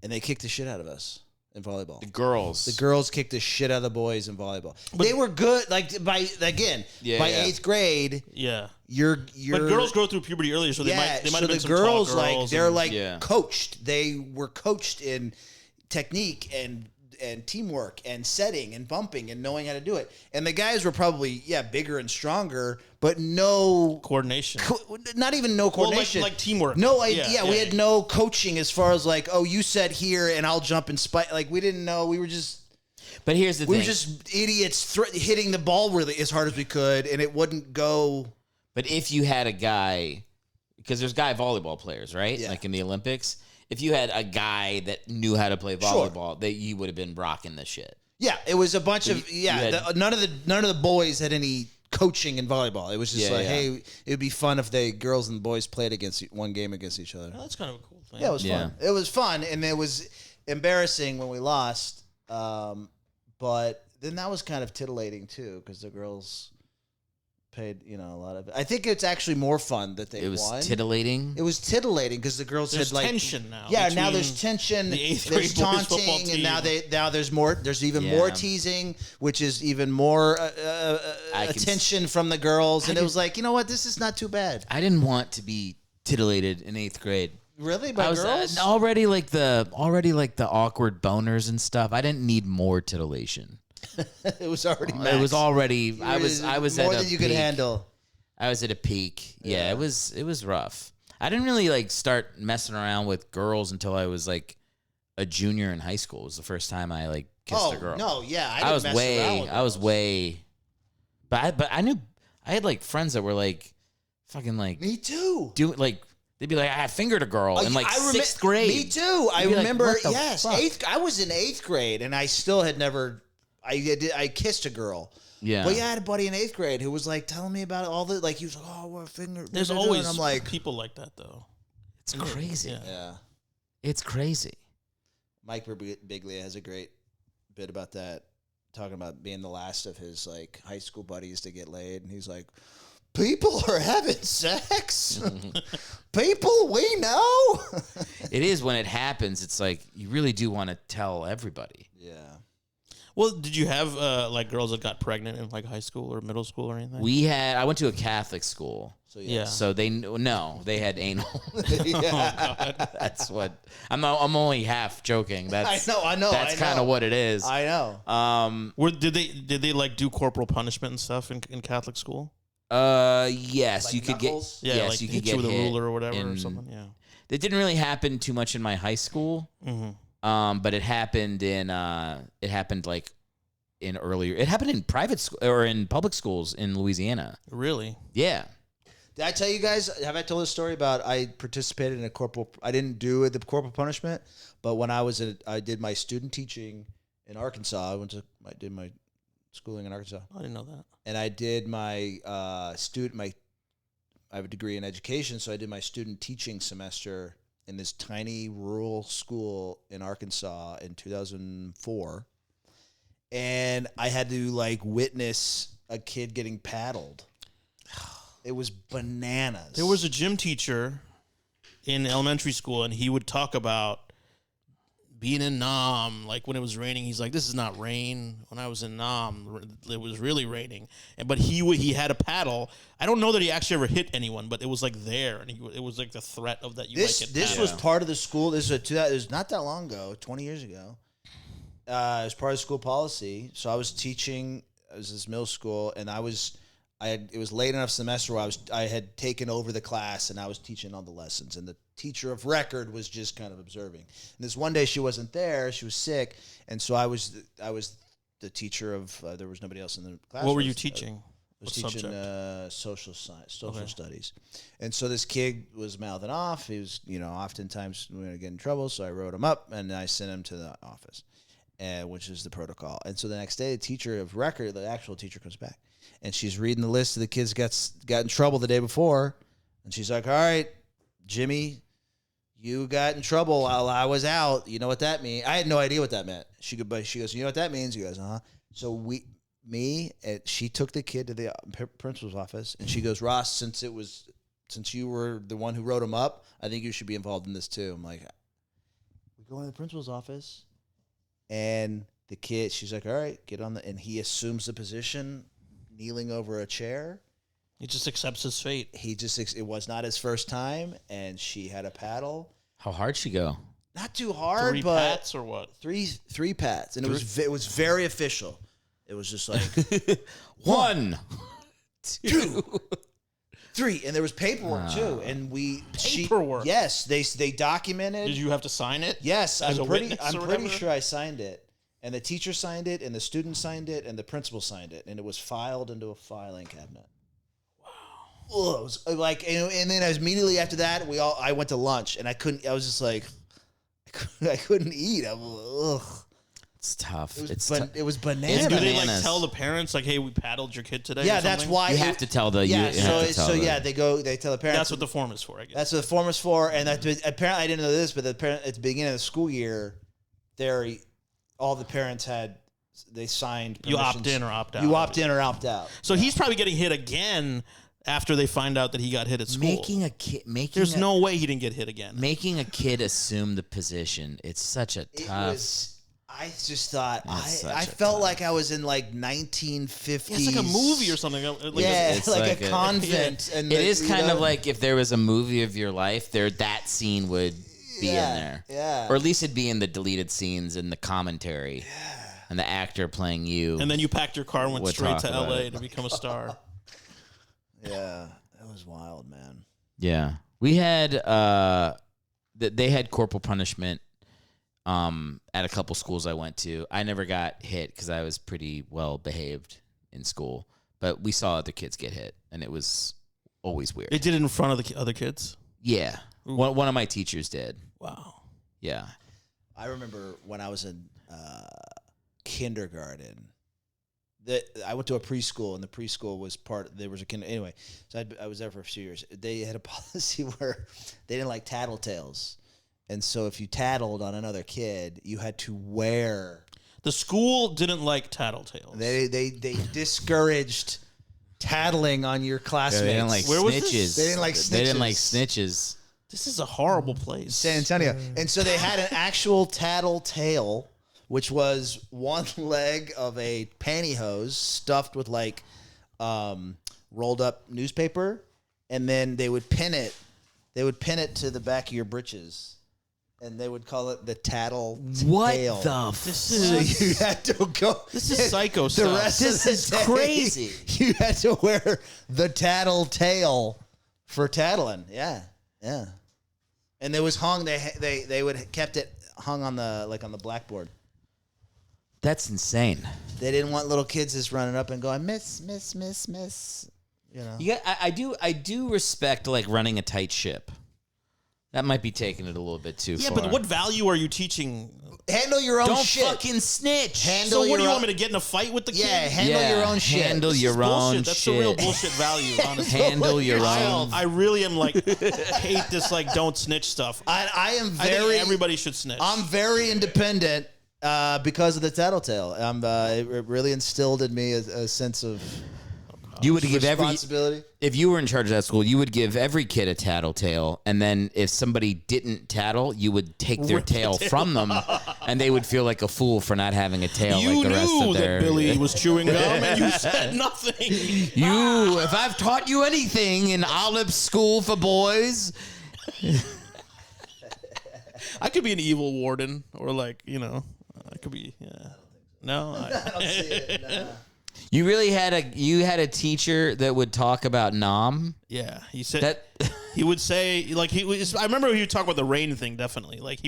and they kicked the shit out of us in volleyball.
The girls
kicked the shit out of the boys in volleyball. They were good. Like by 8th grade,
Yeah.
you're
But girls go through puberty earlier, so they might have been
the
some
girls
tall girls.
they're
and-
like coached. They were coached in technique and teamwork and setting and bumping and knowing how to do it. And the guys were probably bigger and stronger, but no
coordination.
Not even no coordination.
Like teamwork.
No, we had no coaching as far as like, oh, you set here and I'll jump and spike. Like we didn't know. We were just.
But here's the thing.
We were just idiots hitting the ball really as hard as we could, and it wouldn't go.
But if you had a guy, because there's guy volleyball players, right?
Yeah.
Like in the Olympics. If you had a guy that knew how to play volleyball, that you would have been rocking the shit.
Yeah, it was a bunch of none of the boys had any coaching in volleyball. It was just hey, it would be fun if the girls and the boys played against one game against each other.
Oh, that's kind of a cool thing.
Yeah, it was fun. It was fun, and it was embarrassing when we lost. But then that was kind of titillating too, because the girls paid a lot of it. I think it's actually more fun that they won.
It was titillating.
It was titillating because the girls
There's
had like
tension now.
Yeah, now there's tension.
The 8th
There's
grade boys football
taunting,
team.
and now there's more. There's even more teasing, which is even more attention from the girls. And it was like, you know what? This is not too bad.
I didn't want to be titillated in 8th grade.
Really, by
I was
girls?
already like the awkward boners and stuff. I didn't need more titillation.
It was already.
It was already.
It
I was
more
at
than
a
you
peak.
could handle.
I was at a peak. Yeah, it was rough. I didn't really like start messing around with girls until I was like a junior in high school. It was the first time I like kissed a girl.
No, yeah,
I was way. But I knew I had like friends that were like fucking like
Me too.
doing like They'd be like, I fingered a girl in like sixth grade.
Me too. I
You'd be like,
remember.
what the
Yes,
fuck?
I was in 8th grade, and I still had never. I kissed a girl.
Yeah.
But yeah, I had a buddy in 8th grade who was like telling me about all the like. He was like, "Oh, what finger?"
There's
and
always
I'm like,
people like that though.
It's crazy.
Yeah.
yeah.
It's crazy.
Mike Birbiglia has a great bit about that, talking about being the last of his like high school buddies to get laid, and he's like, "People are having sex. People we know."
It is when it happens. It's like you really do want to tell everybody.
Yeah.
Well, did you have like girls that got pregnant in like high school or middle school or anything?
I went to a Catholic school.
So
Yeah.
So they had anal.
yeah.
That's what I'm only half joking. That's
I know.
That's kind of what it is.
I know.
Did they like do corporal punishment and stuff in Catholic school?
Yes,
Like
you could
knuckles?
get.
Yeah,
yes,
like
you could
hit
get
you with a
hit
ruler or whatever or
in-
something. Yeah.
It didn't really happen too much in my high school. But it happened in like in earlier. It happened in private school or in public schools in Louisiana.
Really?
Yeah.
Did I tell you guys? Have I told this story about I participated in a corporal? I didn't do the corporal punishment, but when I did my student teaching in Arkansas. I did my schooling in Arkansas,
I didn't know that.
and I did my I have a degree in education, so I did my student teaching semester in this tiny rural school in Arkansas in 2004, and I had to like witness a kid getting paddled. It was bananas.
There was a gym teacher in elementary school, and he would talk about being in Nam, like when it was raining. He's like, "This is not rain." When I was in Nam, it was really raining. But he had a paddle. I don't know that he actually ever hit anyone, but it was like there, and it was like the threat of that.
This was part of the school. It was not that long ago, 20 years ago. It was part of school policy. So I was teaching. I was this middle school, and it was late enough semester where I had taken over the class, and I was teaching all the lessons, and the teacher of record was just kind of observing. And this one day she wasn't there; she was sick, and so I was the teacher of. There was nobody else in the class.
What were you teaching?
I was
What
teaching
subject?
social science, social studies, and so this kid was mouthing off. He was, oftentimes we would get in trouble, so I wrote him up and I sent him to the office, which is the protocol. And so the next day, the teacher of record, the actual teacher, comes back, and she's reading the list of the kids got in trouble the day before, and she's like, "All right, Jimmy, you got in trouble while I was out. You know what that means?" I had no idea what that meant. She goes, "You know what that means?" He goes, "Uh-huh." So she took the kid to the principal's office, and she goes, "Ross, since you were the one who wrote him up, I think you should be involved in this too." I'm like, we go in the principal's office, and the kid, she's like, "All right, get on and he assumes the position, kneeling over a chair.
He just accepts his fate.
It was not his first time, and she had a paddle.
How hard she go?
Not too hard,
3
but
pats or what?
three pats, and it was very official. It was just like
1,
2, 3, and there was paperwork too. And
Paperwork?
Yes, they documented.
Did you have to sign it?
Yes,
as a
I'm pretty
witness or
pretty
whatever?
sure I signed it, and the teacher signed it, and the student signed it, and the principal signed it, and it was filed into a filing cabinet. Wow! It was like, and then immediately after that, I went to lunch, and I couldn't. I was just like, I couldn't eat. Ugh.
It's tough.
It was bananas.
Do they like
Bananas.
tell the parents like, "Hey, we paddled your kid today"?
Yeah,
or
that's
something?
why
You have to tell the.
Yeah,
you have to tell the-
they tell the parents.
That's what the form is for, I guess.
That's what the form is for, and apparently I didn't know this, but at the beginning of the school year, all the parents they signed.
You opt
permissions.
in or opt out.
You opt in or opt out.
So he's probably getting hit again after they find out that he got hit at school. There's no way he didn't get hit again.
making a kid assume the position. It's such a tough.
I just thought
That's
I
such a
felt
tough-
like I was in like 1950s.
It's like a movie or something. Like
It's like
like
a
a-
convent. And
It is kind of
know?
like if there was a movie of your life, that scene would be in there.
Yeah.
Or at least it'd be in the deleted scenes in the commentary. And the actor playing you.
And then you packed your car and went
We'll
straight
talk
to
about
LA
it.
to become a star.
Yeah, that was wild, man.
Yeah. We had they had corporal punishment at a couple schools I went to. I never got hit because I was pretty well behaved in school. But we saw other kids get hit, and it was always weird.
They did it in front of the other kids.
Yeah. One of my teachers did.
Wow.
Yeah.
I remember when I was in kindergarten. I went to a preschool, and the preschool was there was a anyway. So I was there for a few years. They had a policy where they didn't like tattletales, and so if you tattled on another kid, you had to wear.
The school didn't like tattletales.
They discouraged tattling on your classmates.
They didn't like
Where was this?
snitches.
They didn't like
They didn't like
snitches.
snitches.
This is a horrible place.
San Antonio. And so they had an actual tattletale, which was one leg of a pantyhose stuffed with like rolled up newspaper, and then they would pin it. They would pin it to the back of your britches, and they would call it the tattle
What
tail.
the?
This
So
is
you had to go.
this is psycho
The
stuff.
rest
This
of
is
the day,
crazy.
You had to wear the tattle tail for tattling. Yeah, yeah. And it was hung. They would kept it hung on the blackboard.
That's insane.
They didn't want little kids just running up and going, miss. You know.
Yeah, I do respect like running a tight ship. That might be taking it a little bit too
Yeah,
far.
but what value are you teaching?
Handle your own
Don't
shit.
fucking snitch.
Handle
So what do you
your
want
own-
me to get in a fight with the kid?
Yeah, handle your own shit.
Handle
This is
your own
bullshit. That's
shit.
the real bullshit value, honestly.
Handle your own.
I really am like hate this like don't snitch stuff.
I am
I think
very.
everybody should snitch.
I'm very independent because of the tattletale. It really instilled in me a sense of
You would give
responsibility.
if you were in charge of that school, you would give every kid a tattletale, and then if somebody didn't tattle, you would take their tail from them, and they would feel like a fool for not having a tail
you
like the rest
knew
of their.
that Billy was chewing gum and you said nothing.
You, if I've taught you anything in Aalap School for Boys,
I could be an evil warden, or like I could be. Yeah. No.
I don't see it. Nah.
you really had a teacher that would talk about Nam.
Yeah, he said
That
he would say like I remember he would talk about the rain thing definitely. Like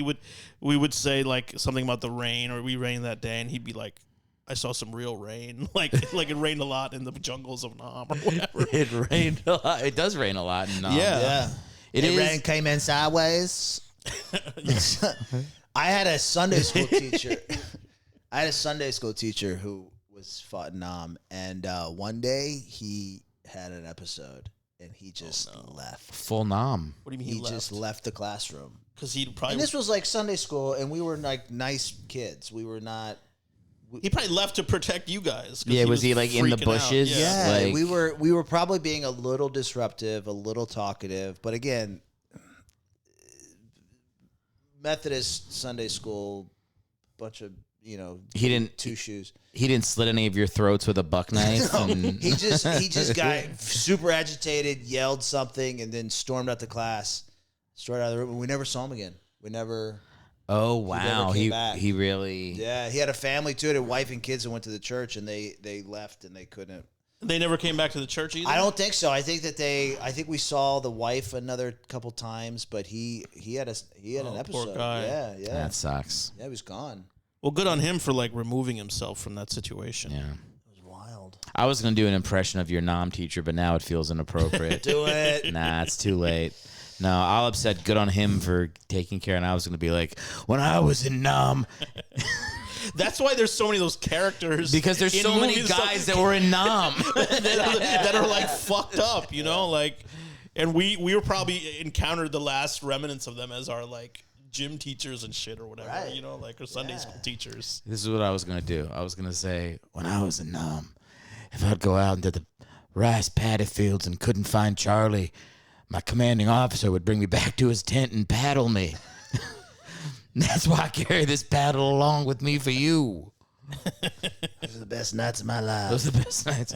we would say like something about the rain, or we rained that day, and he'd be like, I saw some real rain. like it rained a lot in the jungles of Nam or whatever.
it rained a lot. It does rain a lot in Nam.
Yeah.
Yeah.
It
The
is.
rain came in sideways. I had a Sunday school teacher. Who was fought in Nam, and one day he had an episode, and he just left.
Full Nam.
What do you mean
He just left the classroom.
Because he'd probably
And this was like Sunday school, and we were like nice kids. We were not.
he probably left to protect you guys. 'cause
Yeah, was he, like, in the
freaking out.
bushes?
Yeah.
Yeah,
Like-
we were probably being a little disruptive, a little talkative, but again, Methodist Sunday school, bunch of
He didn't.
two shoes.
He didn't slit any of your throats with a buck knife. and-
He just got super agitated, yelled something, and then stormed out the class, straight out of the room. We never saw him again. We never.
oh wow,
came back.
he really.
Yeah, he had a family too, a wife and kids that went to the church, and they left and they couldn't.
They never came back to the church either.
I don't think so. I think we saw the wife another couple times, but he had an
poor
episode.
guy.
Yeah.
That sucks.
Yeah, he was gone.
Well, good on him for like removing himself from that situation.
Yeah.
It was wild.
I was gonna do an impression of your Nam teacher, but now it feels inappropriate.
Do it.
Nah, it's too late. No, Aalap said good on him for taking care, and I was gonna be like, when I was in Nam,
That's why there's so many of those characters.
because there's
in
so many
movies
guys that were in Nam.
that are like fucked up, like, and we were probably encountered the last remnants of them as our like gym teachers and shit or whatever,
Right.
like our Sunday school teachers.
This is what I was gonna do. I was gonna say, when I was in Nam, if I'd go out into the rice paddy fields and couldn't find Charlie, my commanding officer would bring me back to his tent and paddle me. That's why I carry this paddle along with me for you.
Those are the best nights of my life.
Those are the best nights.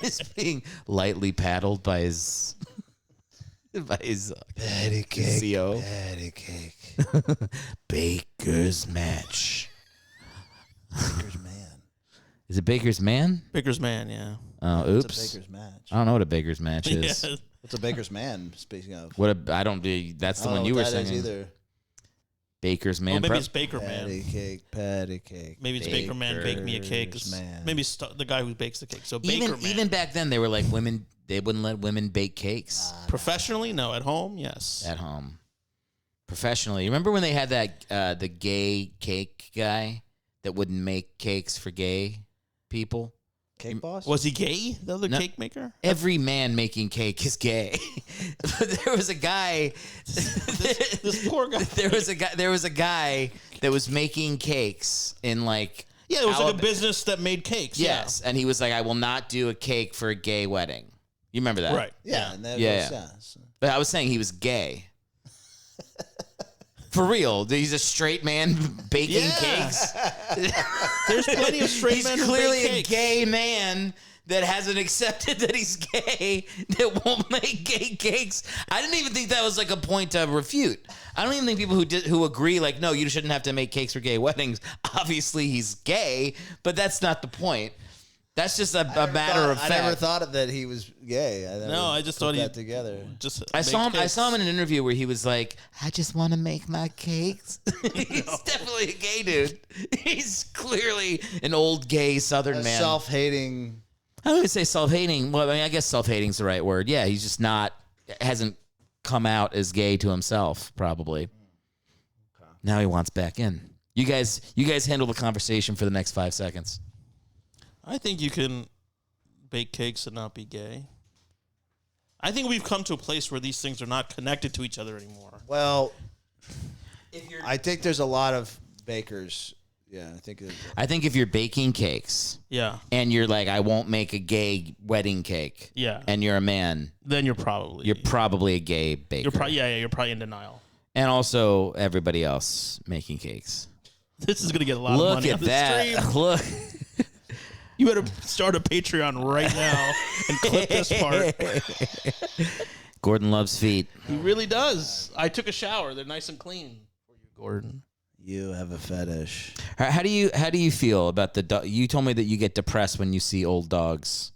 He's being lightly paddled by his
Patty cake.
CO.
Patty cake.
Baker's match.
Baker's man.
Is it Baker's man?
Baker's man, yeah.
Oh,
It's
oops.
a baker's match.
I don't know what a Baker's match is.
Yeah.
What's a baker's man? Speaking of,
What a, I don't do. That's the
I don't
one
know
you
what
were
that is
singing.
either.
Baker's man.
Well, maybe
Prep-
it's Baker Man.
Patty cake.
Maybe it's Baker Man. Bake me a cake.
Baker's Man.
Maybe it's the guy who bakes the cake. So Baker Man.
even back then, they were like women. They wouldn't let women bake cakes
Professionally, no. At home, yes.
at home. Professionally, remember when they had that the gay cake guy that wouldn't make cakes for gay people?
Cake boss?
Was he gay? The other
No.
cake maker?
Every man making cake is gay. There was a guy.
This poor guy.
There was a guy that was making cakes in like.
Yeah, it was like a
Alab-
business that made cakes.
Yes, and he was like, "I will not do a cake for a gay wedding." You remember that,
Yeah. Right.
Yeah, and that
Yeah,
makes
yeah.
sense.
But I was saying he was gay. For real, he's a straight man baking
Yeah.
cakes.
There's plenty of straight
He's
men who
clearly
bake
a
cakes.
gay man that hasn't accepted that he's gay, that won't make gay cakes. I didn't even think that was like a point to refute. I don't even think people who agree, like, no, you shouldn't have to make cakes for gay weddings. Obviously, he's gay, but that's not the point. That's just a matter of fact.
I never thought of that he was gay.
I just
put
thought he
that together.
Just
I saw him.
makes
I saw him
cakes.
in an interview where he was like, "I just want to make my cakes." He's definitely a gay dude. He's clearly an old gay Southern
A
man.
self-hating.
I don't even say self-hating. Well, I mean, I guess self-hating is the right word. Yeah, he's just hasn't come out as gay to himself, probably. Okay. Now he wants back in. You guys handle the conversation for the next 5 seconds.
I think you can bake cakes and not be gay. I think we've come to a place where these things are not connected to each other anymore.
Well, I think there's a lot of bakers. Yeah,
I think if you're baking cakes
Yeah.
and you're like, I won't make a gay wedding cake,
Yeah.
and you're a man,
Then you're probably
a gay baker.
you're probably in denial.
And also everybody else making cakes.
This is gonna get a lot of
Look
money
at
on the
that.
stream.
Look.
You better start a Patreon right now and clip this part.
Gordon loves feet.
He really does. I took a shower. They're nice and clean for you, Gordon.
you have a fetish.
How do you feel about the dog? You told me that you get depressed when you see old dogs.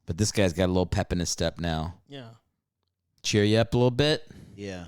But this guy's got a little pep in his step now.
Yeah.
Cheer you up a little bit?
Yeah.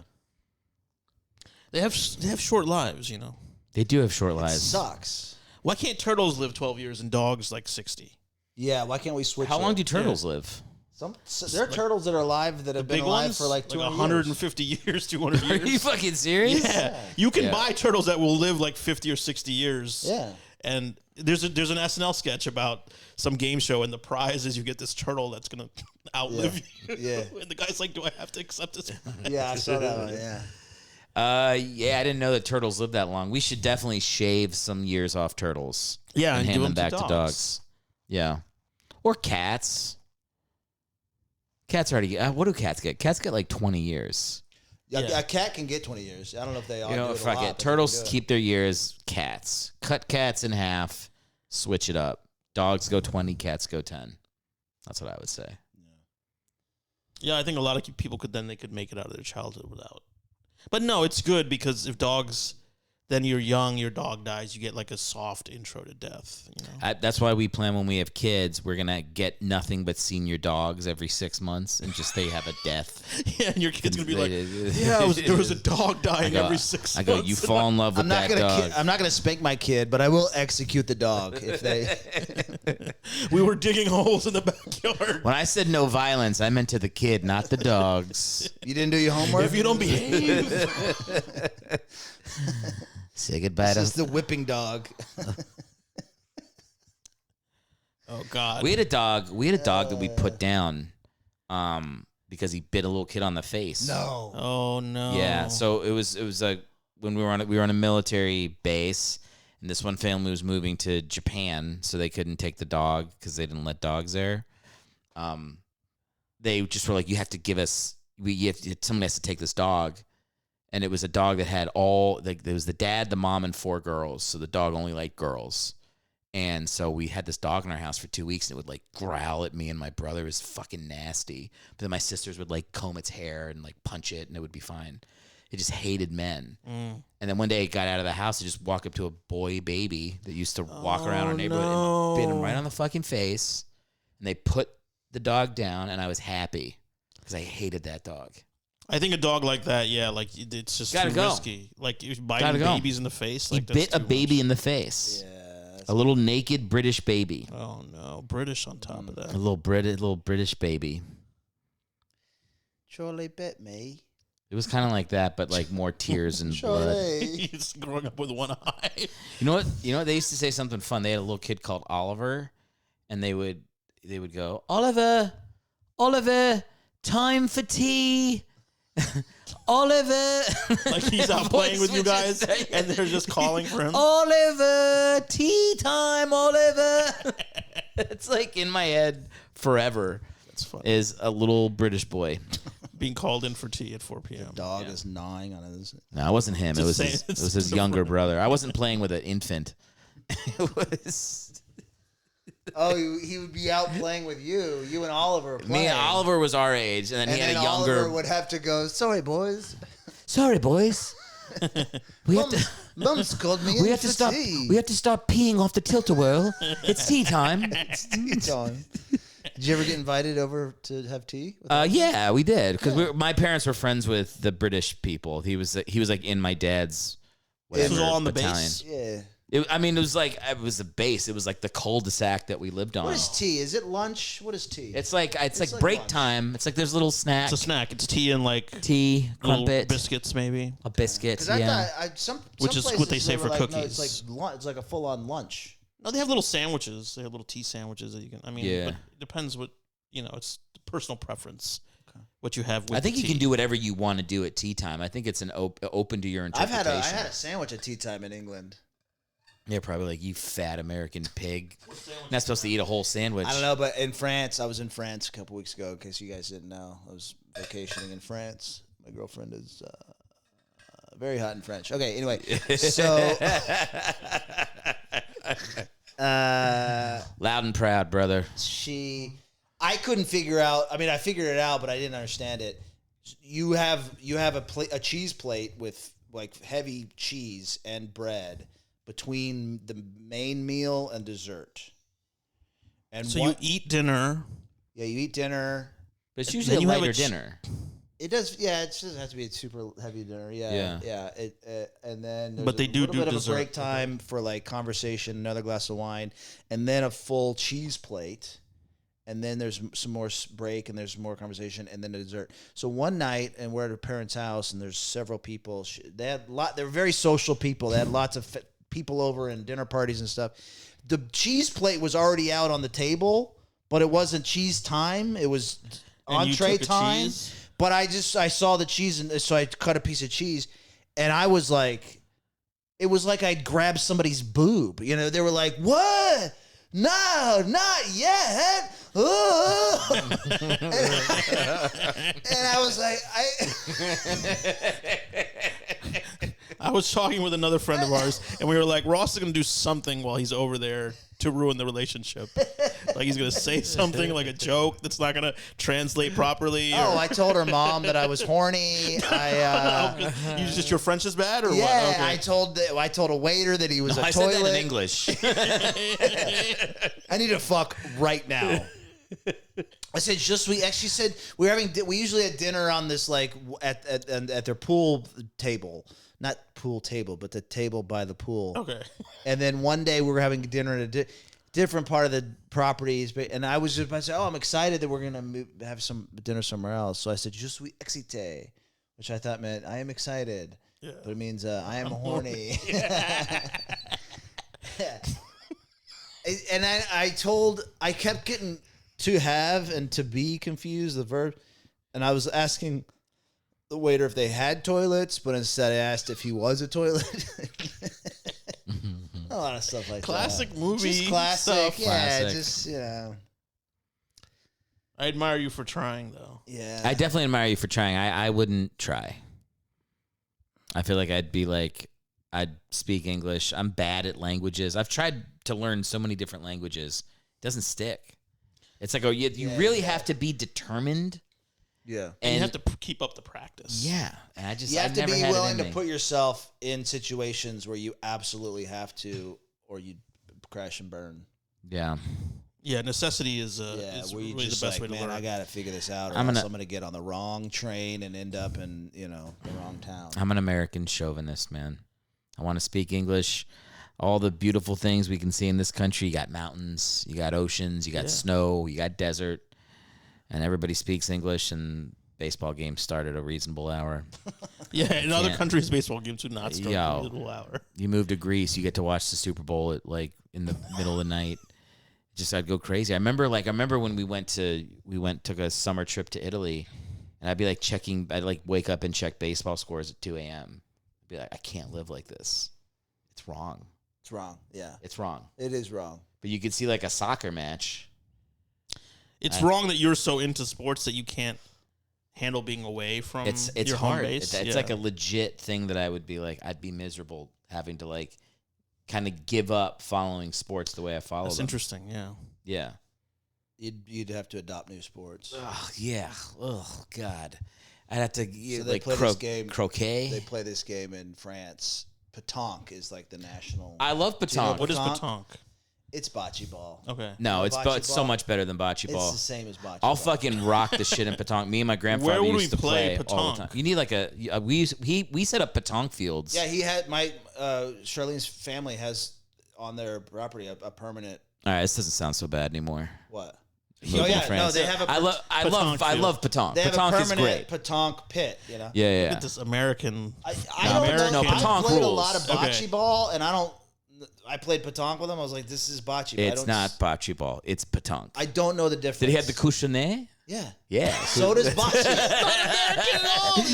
They have short lives, you know.
They do have short
It
lives.
sucks.
Why can't turtles live 12 years and dogs like 60?
Yeah, why can't we switch
How
it?
long do turtles live?
There are turtles that are alive that have been
Big
alive
ones
for like 200
150 years, 200
Are
years.
you fucking serious?
Yeah. You can
Yeah.
buy turtles that will live like 50 or 60 years.
Yeah.
And there's an SNL sketch about some game show, and the prize is you get this turtle that's going to outlive you.
Yeah.
And the guy's like, do I have to accept this?
Yeah, I saw that one, yeah.
Yeah, I didn't know that turtles live that long. We should definitely shave some years off turtles.
Yeah,
and
and
hand
do
them
them
back
to
to dogs. Yeah, or cats. Cats already. What do cats get? Cats get like 20 years.
Yeah,
Yeah.
a cat can get 20 years. I don't know if they all
You know,
do it a
fuck
lot,
it.
but they
Turtles
can do it.
keep their years. Cats cut cats in half, switch it up. Dogs go 20, cats go 10. That's what I would say.
Yeah, I think a lot of people could make it out of their childhood without. But no, it's good because if dogs, then you're young, your dog dies, you get like a soft intro to death. You know?
That's why we plan when we have kids, we're gonna get nothing but senior dogs every 6 months, and just they have a death.
Yeah, and your kid's gonna be like,
Yeah,
there was a dog dying every 6 months.
I go, you fall in love with that dog.
I'm not gonna spank my kid, but I will execute the dog if they.
We were digging holes in the backyard.
When I said no violence, I meant to the kid, not the dogs.
You didn't do your homework.
If you don't behave,
Say goodbye
This
to.
is the whipping dog.
oh god,
We had a dog that we put down, because he bit a little kid on the face.
No.
oh no,
Yeah, so it was when we were on a military base, and this one family was moving to Japan, so they couldn't take the dog because they didn't let dogs there. They just were like, you have to give us, somebody has to take this dog, and it was a dog that had there was the dad, the mom, and 4 girls, so the dog only liked girls. And so we had this dog in our house for 2 weeks, and it would like growl at me and my brother. It was fucking nasty. But then my sisters would like comb its hair and like punch it, and it would be fine. It just hated men. And then one day it got out of the house and just walked up to a boy baby that used to walk around our neighborhood and bit him right on the fucking face. And they put the dog down, and I was happy because I hated that dog.
I think a dog like that, yeah, like it's just
Gotta
too
go.
risky. Like biting babies in the face.
He
Like that's
bit a
too
baby
much.
in the face.
Yeah.
A little naked British baby.
Oh no, British on top of
A
that.
little British baby.
Charlie bit me.
It was kind of like that, but like more tears and blood.
Charlie.
He's growing up with one eye.
You know what? They used to say something fun. They had a little kid called Oliver, and they would go, Oliver, time for tea. Oliver,
Like he's out playing with you guys, and they're just calling for him.
Oliver, tea time, Oliver. It's like in my head forever.
That's funny.
Is a little British boy.
Being called in for tea at 4 p.m.
Dog is gnawing on his.
No, it wasn't him. It was his younger brother. I wasn't playing with an infant. It was
Oh, he would be out playing with you. You and Oliver. Were playing.
me and Oliver was our age, and then
And
he had
then
a younger.
Oliver would have to go. Sorry, boys.
Sorry, boys. We have to.
Mum's called me.
We
in
have to
for
stop.
Tea.
We have to stop peeing off the tilt-a-whirl. It's tea time.
Tea time. Did you ever get invited over to have tea?
Yeah, we did because my parents were friends with the British people. He was like in my dad's.
This was all on the
battalion.
base.
Yeah.
It was like it was the base. It was like the cul-de-sac that we lived on.
What is tea? Is it lunch? What is tea?
It's like
like
break
lunch.
time. It's like there's little snacks.
It's a snack. It's tea and like
Tea,
little
crumpet,
biscuits, maybe.
a biscuit.
Because I
Yeah.
thought some
Which is
places
what they say
were
for
like,
cookies.
No, it's like it's like a full on lunch.
No, they have little sandwiches. They have little tea sandwiches that you can. I mean,
Yeah.
but it depends what it's personal preference. What you have with
I think
the
you
tea.
can do whatever you want to do at tea time. I think it's an open to your
I
interpretation.
had a sandwich at tea time in England.
Yeah, probably like you fat American pig. Not supposed to eat a whole sandwich.
I don't know, but in France, I was in France a couple weeks ago. In case you guys didn't know, I was vacationing in France. My girlfriend is very hot in French. Okay, anyway, so
Loud and proud, brother.
I couldn't figure out. I mean, I figured it out, but I didn't understand it. You have a cheese plate with like heavy cheese and bread between the main meal and dessert. And
So you eat dinner.
Yeah, you eat dinner.
But it's usually a
you have
lighter
a
dinner.
It does. Yeah, it doesn't have to be a super heavy dinner. Yeah. And then there's
But they
a
do
little bit of
dessert.
a break time for like conversation, another glass of wine, and then a full cheese plate. And then there's some more break, and there's more conversation, and then a dessert. So one night, and we're at a parent's house, and there's several people. They had They were very social people. They had lots of people over and dinner parties and stuff. The cheese plate was already out on the table, but it wasn't cheese time. It was
And you
entree
took a
time.
cheese?
But I saw the cheese, and so I cut a piece of cheese, and I was like, it was like I'd grabbed somebody's boob. You know, they were like, "What? No, not yet." And I was like,
I was talking with another friend of ours, and we were like, Ross is going to do something while he's over there to ruin the relationship. Like he's going to say something like a joke that's not going to translate properly.
"Oh,
or,
I told her mom that I was horny."
you just your French is bad, or
Yeah,
what? Okay.
I told a waiter that he was a
I said
toilet.
that in English.
I need to fuck right now. I said, "Just we." Actually, said we usually had dinner on this like at their pool table, not pool table, but the table by the pool.
Okay.
And then one day we were having dinner at a different part of the properties, and I was just about to say, "Oh, I'm excited that we're gonna have some dinner somewhere else." So I said, "Je suis excité," which I thought meant I am excited, but it means I am horny. And I kept getting to have and to be confused, the verb, and I was asking the waiter if they had toilets, but instead I asked if he was a toilet. A lot of stuff like
Classic
that.
movie
Just classic,
stuff.
yeah,
Classic.
just, you know.
I admire you for trying, though.
Yeah.
I definitely admire you for trying. I wouldn't try. I feel like I'd speak English. I'm bad at languages. I've tried to learn so many different languages. It doesn't stick. It's like, you really have to be determined.
Yeah.
And you have to keep up the practice.
Yeah. And
You have
I've
to
never
be
had it
willing
in
to
me.
put yourself in situations where you absolutely have to, or you crash and burn.
Yeah.
Yeah, necessity is
where you
really
just
the best
like,
way to
man,
learn.
I got to figure this out, or
I'm
else
gonna-
I'm going to get on the wrong train and end up in, the wrong town.
I'm an American chauvinist, man. I want to speak English. All the beautiful things we can see in this country. You got mountains, you got oceans, you got snow, you got desert, and everybody speaks English, and baseball games start at a reasonable hour.
Yeah, in other
can't-
countries, baseball games do not start
Yo.
in a little hour.
You move to Greece, you get to watch the Super Bowl at like in the middle of the night. Just I'd go crazy. I remember when we took a summer trip to Italy, and I'd be like I'd like wake up and check baseball scores at 2 a.m. I'd be like, I can't live like this. It's wrong.
It's wrong. Yeah,
It's wrong.
it is wrong.
But you could see like a soccer match.
It's wrong that you're so into sports that you can't handle being away from
It's
your home
hard.
base.
It's like a legit thing that I would be like, I'd be miserable having to like kind of give up following sports the way I follow
That's
them.
interesting. Yeah.
Yeah.
You'd have to adopt new sports.
Oh, yeah. Oh, God. I'd have to
So they
like
play this game.
croquet.
They play this game in France. Pétanque is like the national.
I love
Do you know
pétanque.
What is
Pétanque?
pétanque?
It's bocce ball.
Okay.
No, it's
Bocce
it's so
ball?
much better than bocce
It's
ball.
the same as bocce
I'll
ball.
fucking rock the shit in pétanque. Me and my grandfather
Where would
used
we
to
play
all the
pétanque?
time. You need like we set up pétanque fields.
Yeah, he had Charlene's family has on their property a permanent
All right, this doesn't sound so bad anymore.
what?
Moving
Oh
to
yeah, no,
France.
they have a
I love pétanque.
they have a
Pétanque is
permanent
great.
pétanque pit. You know.
Yeah, yeah.
Look at this American.
I
No,
don't know.
no,
I
pétanque
played a
rules.
lot of bocce
Okay.
ball, and I played pétanque with him. I was like, this is bocce. But I
It's
don't
not bocce ball. It's pétanque.
I don't know the difference.
Did he have the couchinet?
Yeah.
Yeah.
So does bocce.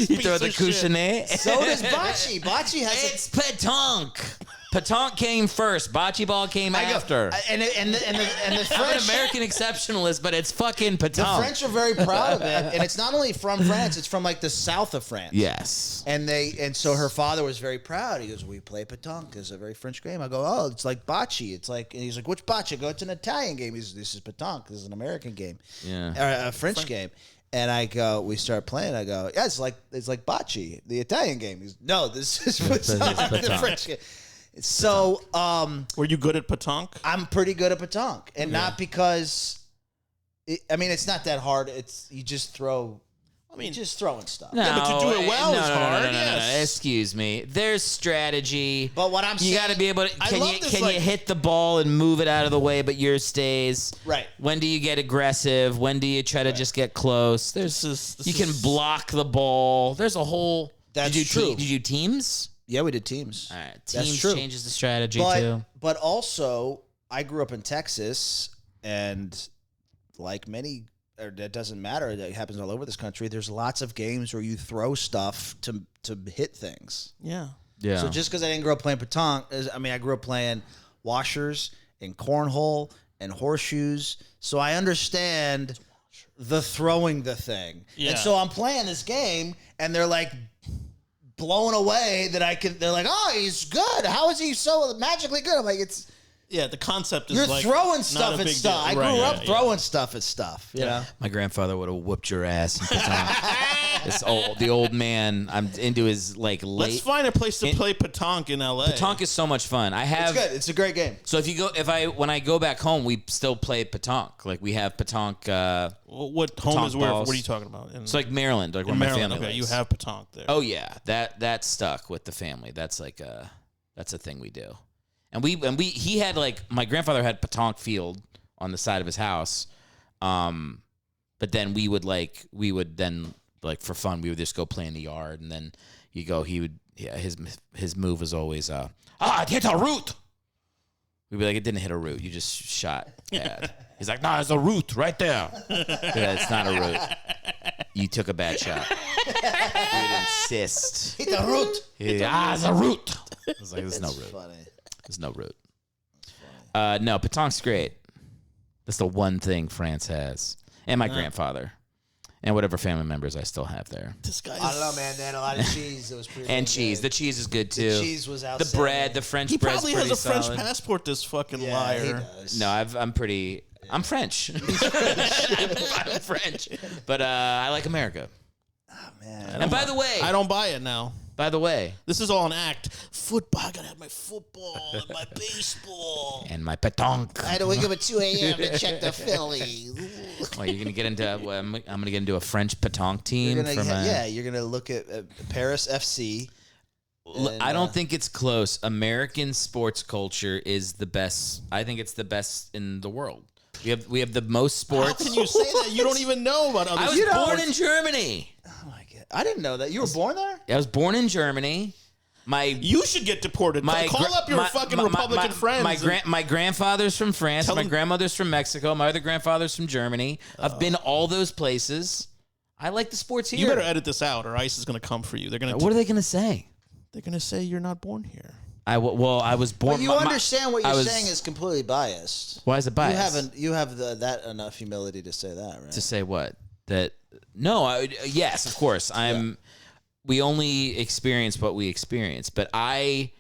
You throw the
piece of shit.
couchinet.
So does bocce. Bocce has a
It's pétanque. Pétanque came first. Bocce ball came after.
and the
I'm an
French.
American exceptionalist, but it's fucking
The
pétanque.
French are very proud of it, and it's not only from France; it's from like the south of France.
Yes.
And so her father was very proud. He goes, "We play pétanque. It's a very French game." I go, "Oh, it's like bocce. It's like," and he's like, "Which bocce?" I go, "It's an Italian game." He's, "This is pétanque. This is an American game,
Yeah.
or a French game." And I go, we start playing. I go, "Yeah, it's like bocce, the Italian game." He's, "No, this is pétanque, the
pétanque.
French game." So,
Were you good at pétanque?
I'm pretty good at pétanque, and not because, it's not that hard. It's you just throw. I mean, just throwing stuff.
No,
but to do it well
no,
is
no, no,
hard,
No, no, no, no.
yes.
Excuse me. There's strategy.
But what I'm
you
saying,
got to be able to.
I
Can
love
you
this,
can
like-
you hit the ball and move it out of the way, but yours stays?
Right.
When do you get aggressive? When do you try to just get close? There's
This
you can block the ball. There's a whole.
That's
did you
true.
Did you do teams?
Yeah, we did teams.
All right,
That's
teams
true.
changes the strategy
But
too.
but also, I grew up in Texas, and like many, or that doesn't matter. That happens all over this country. There's lots of games where you throw stuff to hit things.
Yeah.
Yeah.
So just because I didn't grow up playing pétanque, I grew up playing washers and cornhole and horseshoes. So I understand the throwing the thing.
Yeah.
And so I'm playing this game, and they're like blown away that I can. They're like, "Oh, he's good. How is he so magically good?" I'm like, "It's
Yeah, the concept is
you're
like
throwing
not
stuff
a
at
big
stuff."
deal.
I grew
Right,
up
yeah,
throwing stuff at stuff. You know.
My grandfather would have whooped your ass in pétanque. The old man. I'm into his like late.
Let's find a place to play pétanque in LA.
Pétanque is so much fun. I
It's
have.
good. It's a great game.
So when I go back home, we still play pétanque. Like we have pétanque.
What home is
Pétanque
where?
balls.
What are you talking about? In,
It's like Maryland, like where
in
my
Maryland.
family
Okay, you
lives.
have pétanque there.
Oh yeah, that stuck with the family. That's like that's a thing we do. And he had like my grandfather had pétanque field on the side of his house. But then we would then for fun we would just go play in the yard, and then his move was always it hit a root. We'd be like, it didn't hit a root, you just shot bad. He's like, no, it's a root right there. Yeah, it's not a root. You took a bad shot. He would insist.
Hit the root.
It's a root. I was like, there's no root.
Funny.
There's no root. No, pétanque's great. That's the one thing France has. And my grandfather. And whatever family members I still have there.
This guy.
I don't know, man. They had a lot of cheese. It was pretty.
And
good.
cheese. The cheese is good too.
The cheese was
The
outstanding.
bread, the French
He
bread's
probably
pretty
has a French
solid.
passport. This fucking
Yeah, he
liar.
does.
No, I'm French. I'm French. But I like America.
Man.
And by the way,
I don't buy it now.
By the way,
This is all an act. Football. I gotta have my football and my baseball.
and my petanque.
I had to wake up at 2 a.m. to check the Phillies.
Well, you're gonna get into. I'm gonna get into a French petanque team.
You're gonna,
from a,
yeah, you're gonna look at Paris FC. And,
I don't think it's close. American sports culture is the best. I think it's the best in the world. We have the most
How
sports.
can you say that? You don't even know about other
I was
sports.
born in Germany.
Oh my god, I didn't know that you were born there.
I was born in Germany.
You should get deported. Call up your fucking Republican friends.
My grandfather's from France.
Tell
My
them-
grandmother's from Mexico. My other grandfather's from Germany. I've been all those places. I like the sports here.
You better edit this out, or ICE is going to come for you. They're going
What are they gonna say?
They're going to say you're not born here.
I was born.
But you understand what you're saying is completely biased.
Why is it biased?
You have that enough humility to say that, right?
To say what? That no. Yes, of course. We only experience what we experience, but I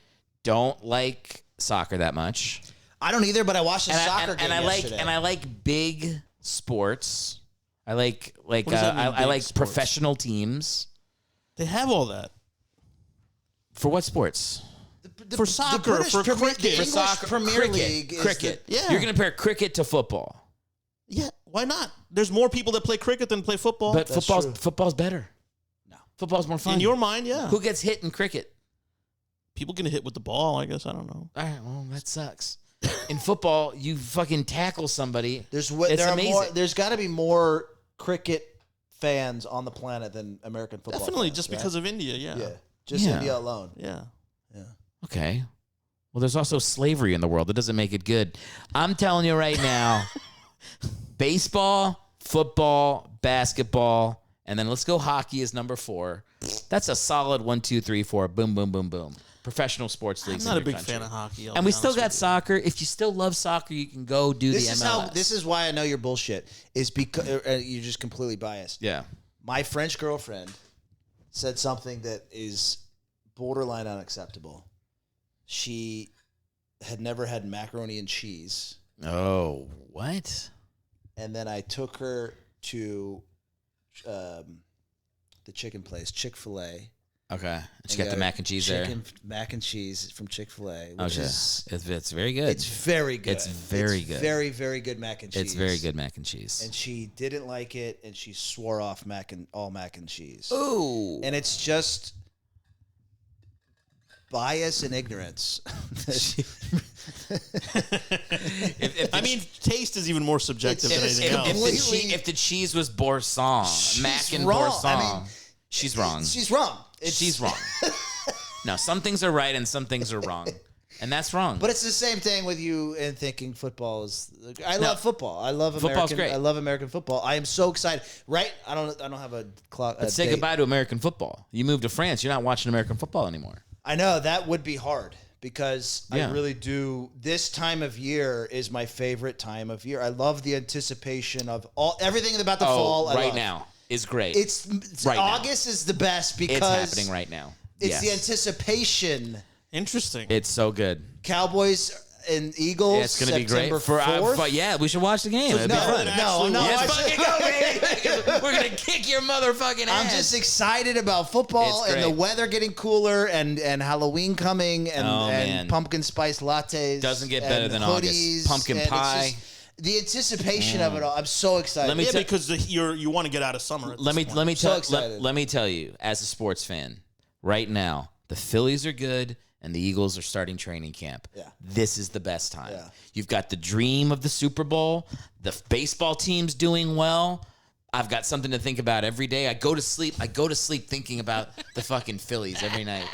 don't like soccer that much.
I don't either, but I watched a soccer game yesterday.
I like big sports. I like
does that mean,
I
big
like
sports?
professional teams.
They have all that.
For what sports?
For soccer,
British
for
Premier-
cricket.
the
For
English
soccer,
Premier
cricket,
League is
cricket.
the-
Yeah.
You're gonna compare cricket to football,
Yeah, why not? There's more people that play cricket than play football.
but
That's true.
football's better.
No.
Football's more fun.
in your mind, yeah.
Who gets hit in cricket?
People get hit with the ball, I guess. I don't know.
All right, well, that sucks. In football, you fucking tackle somebody.
There's
It's amazing.
There's got to be more cricket fans on the planet than American football.
Definitely,
fans,
just
right?
because of India, yeah.
yeah, just
Yeah.
India alone.
Yeah.
Okay. Well, there's also slavery in the world. That doesn't make it good. I'm telling you right now, baseball, football, basketball, and then let's go hockey is number 4. That's a solid 1, 2, 3, 4. Boom, boom, boom, boom. Professional sports
I'm
leagues.
not
in
a big
your country.
fan of hockey. I'll
And
be
we still
honest
got
with you.
soccer. If you still love soccer, you can go do
This
the
is
MLS.
this is why I know you're bullshit. Is because you're just completely biased.
Yeah.
My French girlfriend said something that is borderline unacceptable. She had never had macaroni and cheese,
Oh, what?
and then I took her to the chicken place, Chick-fil-A.
Okay. She got the mac and cheese there.
Chicken mac and cheese from Chick-fil-A, which
Okay.
is
It's very good.
it's very good.
It's very good.
Very, very good mac and cheese.
It's very good mac and cheese.
And she didn't like it, and she swore off all mac and cheese.
Ooh.
And it's just bias and ignorance.
I mean, taste is even more subjective than anything else.
If the cheese was boursin, mac and
wrong.
boursin,
I mean,
she's wrong.
She's wrong.
She's wrong. No, some things are right and some things are wrong. And that's wrong.
But it's the same thing with you and thinking football is. I love football. I love
Football's
American.
great.
I love American football. I am so excited. Right? I don't have a clock.
Let's say goodbye to American football. You moved to France, you're not watching American football anymore.
I know that would be hard because
Yeah.
I really do. This time of year is my favorite time of year. I love the anticipation of everything about the fall. I
right
love.
now is great.
It's
Right now.
August is the best because
It's happening right now.
It's the
Yes.
anticipation.
Interesting.
It's so good.
Cowboys and Eagles.
Yeah, it's going to be great.
September 4th.
Yeah, we should watch the game. It'd be fun.
no.
Yes, fucking go, baby. We're going to kick your motherfucking ass.
I'm just excited about football
It's
and the
great.
weather getting cooler and Halloween coming and,
Oh,
and
man.
pumpkin spice lattes.
Doesn't get
and
better than August.
hoodies,
Pumpkin
and it's
pie.
just the anticipation of it all. I'm so excited.
Let me
yeah,
tell-
because you want to get out of summer. At
let
this
me
point.
So
tell
excited.
let me tell you, as a sports fan, right now, the Phillies are good and the Eagles are starting training camp.
Yeah.
This is the best time.
Yeah.
You've got the dream of the Super Bowl. The baseball team's doing well. I've got something to think about every day. I go to sleep thinking about the fucking Phillies every night.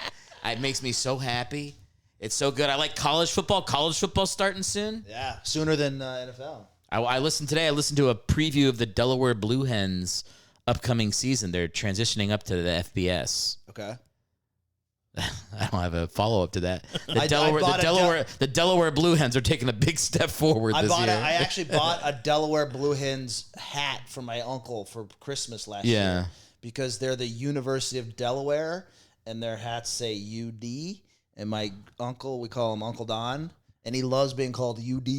It makes me so happy. It's so good. I like college football. College football's starting soon.
Yeah, sooner than NFL.
I listened today. I listened to a preview of the Delaware Blue Hens upcoming season. They're transitioning up to the FBS.
Okay.
I don't have a follow up to that. The
I
Delaware,
bought
the Delaware Blue Hens are taking a big step forward this year.
I actually bought a Delaware Blue Hens hat for my uncle for Christmas last year because they're the University of Delaware and their hats say UD. And my uncle, we call him Uncle Don, and he loves being called UD.